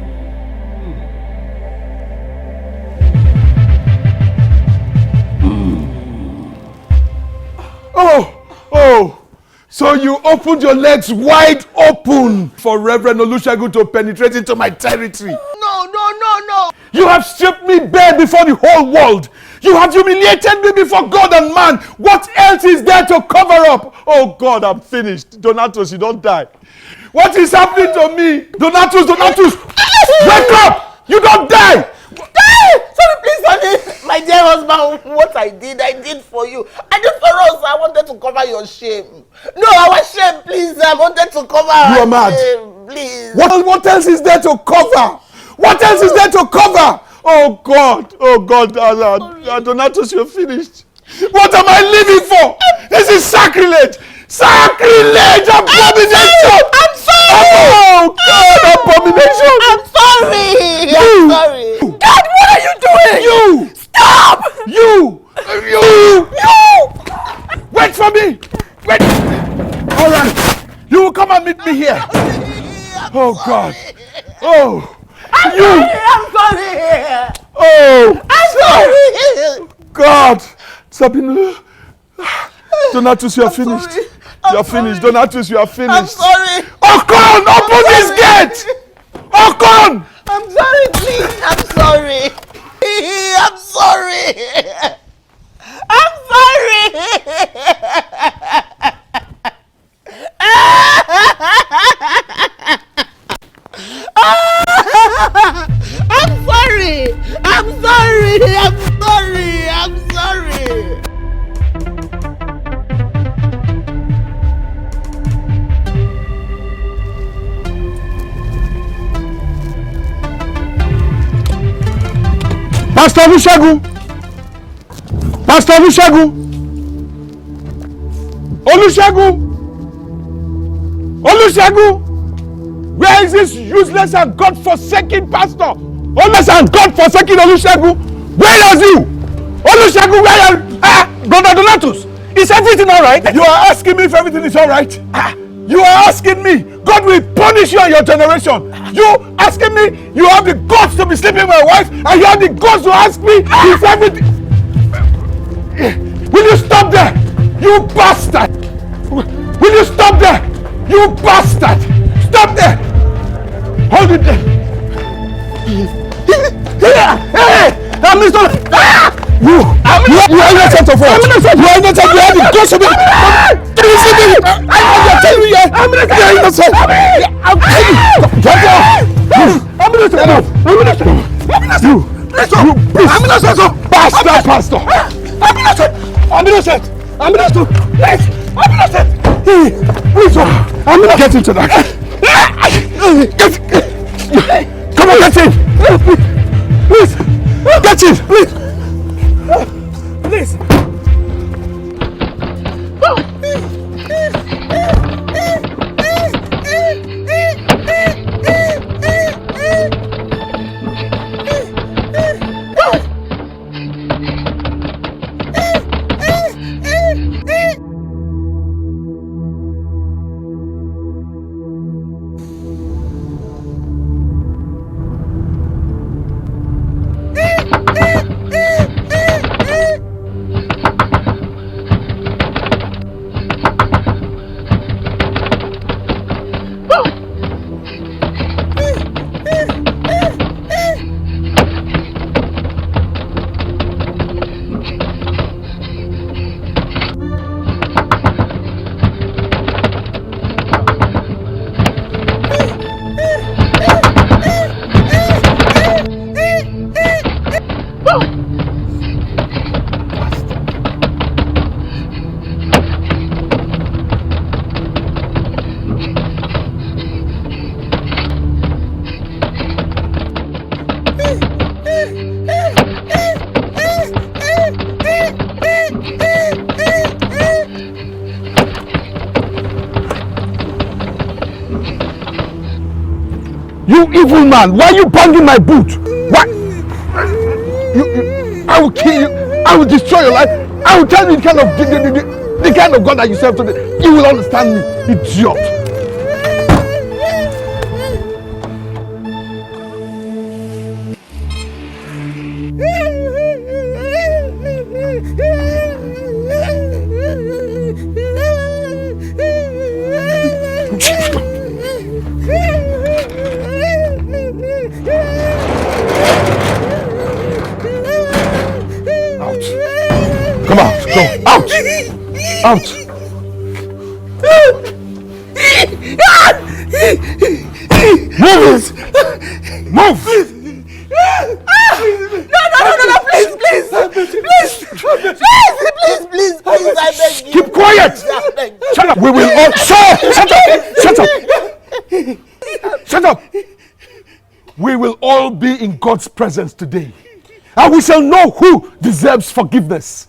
Speaker 1: Oh, so you opened your legs wide open for Reverend Olusegun to penetrate into my territory.
Speaker 6: No.
Speaker 1: You have stripped me bare before the whole world. You have humiliated me before God and man. What else is there to cover up? Oh God, I'm finished. Donatus, you don't die. What is happening to me? Donatus, wake up! You don't die!
Speaker 6: Sorry, please, my dear husband, what I did for you. I did for us. I wanted to cover your shame. No, our shame, please. I wanted to cover our shame, please.
Speaker 1: What else is there to cover? What else is there to cover? Oh God, Donatus, you're finished. What am I living for? This is sacrilege! Sacrilege! Abomination!
Speaker 6: I'm sorry!
Speaker 1: Oh God, abomination!
Speaker 6: I'm sorry! God, what are you doing?
Speaker 1: You!
Speaker 6: Stop!
Speaker 1: You! Wait for me! Wait! Alright, you will come and meet me here. Oh God! Oh!
Speaker 6: I'm sorry!
Speaker 1: Oh!
Speaker 6: I'm sorry!
Speaker 1: God! Sabine! Donatus, you are finished. You are finished. Donatus, you are finished.
Speaker 6: I'm sorry.
Speaker 1: Okon, open this gate! Okon!
Speaker 6: I'm sorry, please. I'm sorry. I'm sorry. I'm sorry. I'm sorry.
Speaker 1: Pastor Olusegun!
Speaker 15: Pastor Olusegun! Olusegun! Olusegun! Where is this useless and God-forsaken pastor? Useless and God-forsaken Olusegun! Where is you? Olusegun, where are you? Brother Donatus, is everything alright? You are asking me if everything is alright? You are asking me, God will punish you and your generation. You asking me, you have the guts to be sleeping with my wife, and you have the guts to ask me if everything... Will you stop there? You bastard! Will you stop there? You bastard! Stop there! Hold it there! Hey! I'm Mr. You are innocent of what? You are innocent. You have the guts to be... I'm telling you, you are innocent. I'm telling you. Get off. I'm innocent. I'm innocent. You bastard pastor. I'm innocent. I'm innocent. I'm innocent. Please. I'm innocent. Please. I'm innocent. Get into that. Come on, get in. Please. Get in. Please. Please. You evil man, why are you banging my boot? Why? I will kill you. I will destroy your life. I will tell you the kind of God that you serve today. You will understand me, idiot. Come out, go, out! Out! Move! Move!
Speaker 6: No, please, I beg you.
Speaker 15: Keep quiet! Shut up! We will all... Shut up! Shut up! We will all be in God's presence today. And we shall know who deserves forgiveness.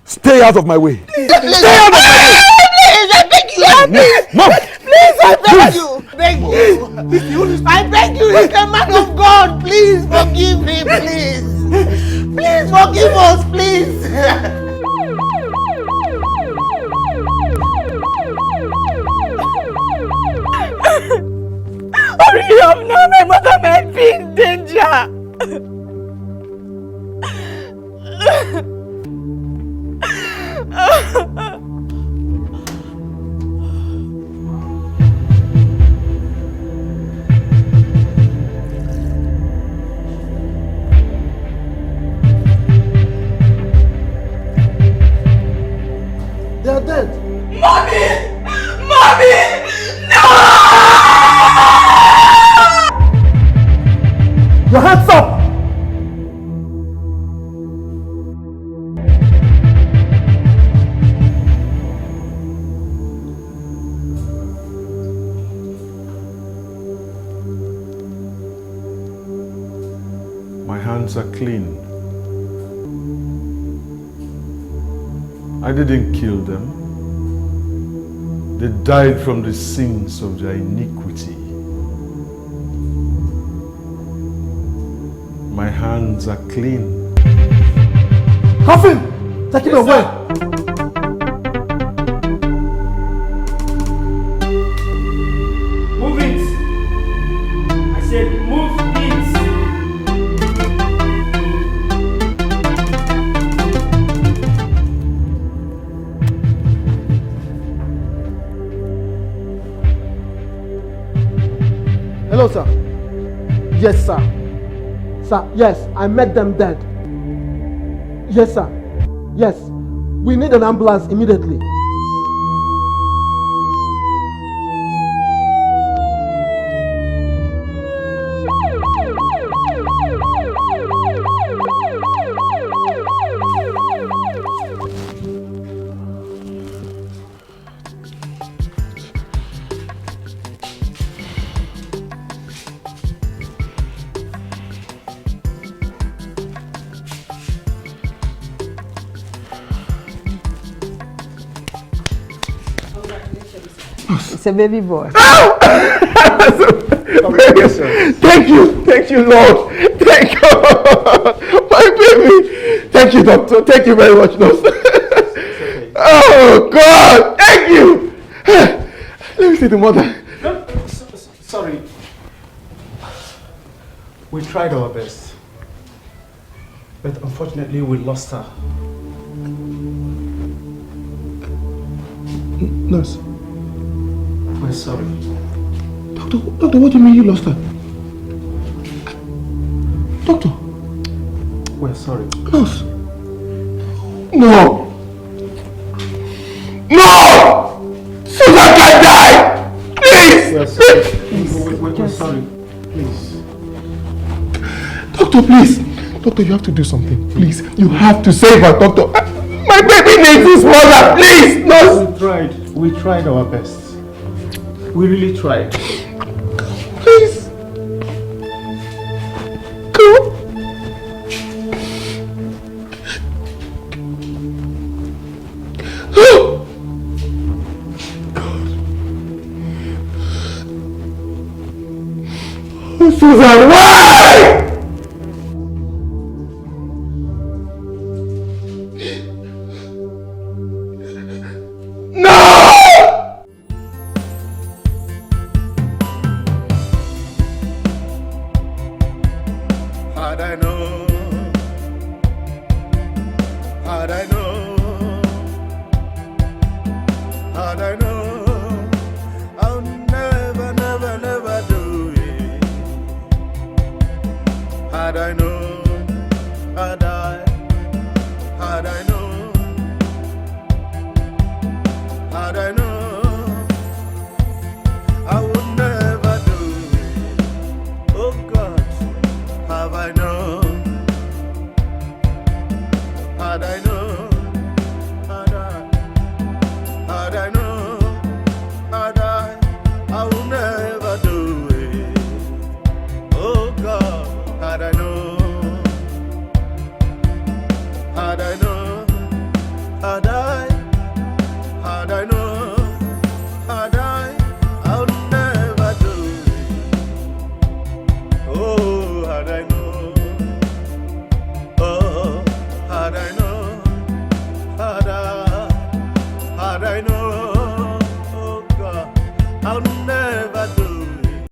Speaker 15: Stay out of my way. Stay out of my way!
Speaker 6: Please, I beg you. Please, I beg you. I beg you, he's a man of God. Please forgive me, please. Please forgive us, please.
Speaker 2: Hurry up now, my mother might be in danger.
Speaker 6: They are dead.
Speaker 2: Mommy! No!
Speaker 15: Your hands up!
Speaker 1: My hands are clean. I didn't kill them. They died from the sins of their iniquity. My hands are clean.
Speaker 15: Coffin! Take him away!
Speaker 11: Move it! I said move it!
Speaker 15: Hello, sir. Yes, sir. Sir, yes, I met them dead. Yes, sir. Yes. We need an ambulance immediately.
Speaker 10: It's a baby boy.
Speaker 15: Thank you, Lord. Thank you, my baby. Thank you, doctor. Thank you very much, nurse. Oh God, thank you. Let me see the mother.
Speaker 21: No, sorry. We tried our best, but unfortunately we lost her.
Speaker 15: Nurse.
Speaker 21: We're sorry.
Speaker 15: Doctor, what do you mean you lost her? Doctor.
Speaker 21: We're sorry.
Speaker 15: Nurse. No. No! Susan can die! Please!
Speaker 21: We're sorry. We're sorry. Please.
Speaker 15: Doctor, please. Doctor, you have to do something. Please. You have to save her, doctor. My baby needs his mother. Please, nurse.
Speaker 21: We tried our best. We really tried.
Speaker 15: Please. Go. Oh, Susan, why?
Speaker 16: Had I known, had I known, had I known, I'll never, never, never do it. Had I known, had I known, had I known, I would never do it. Oh God. Have I known? Had I known? Had I known? I will never do it. Oh God, had I known? Had I known? Had I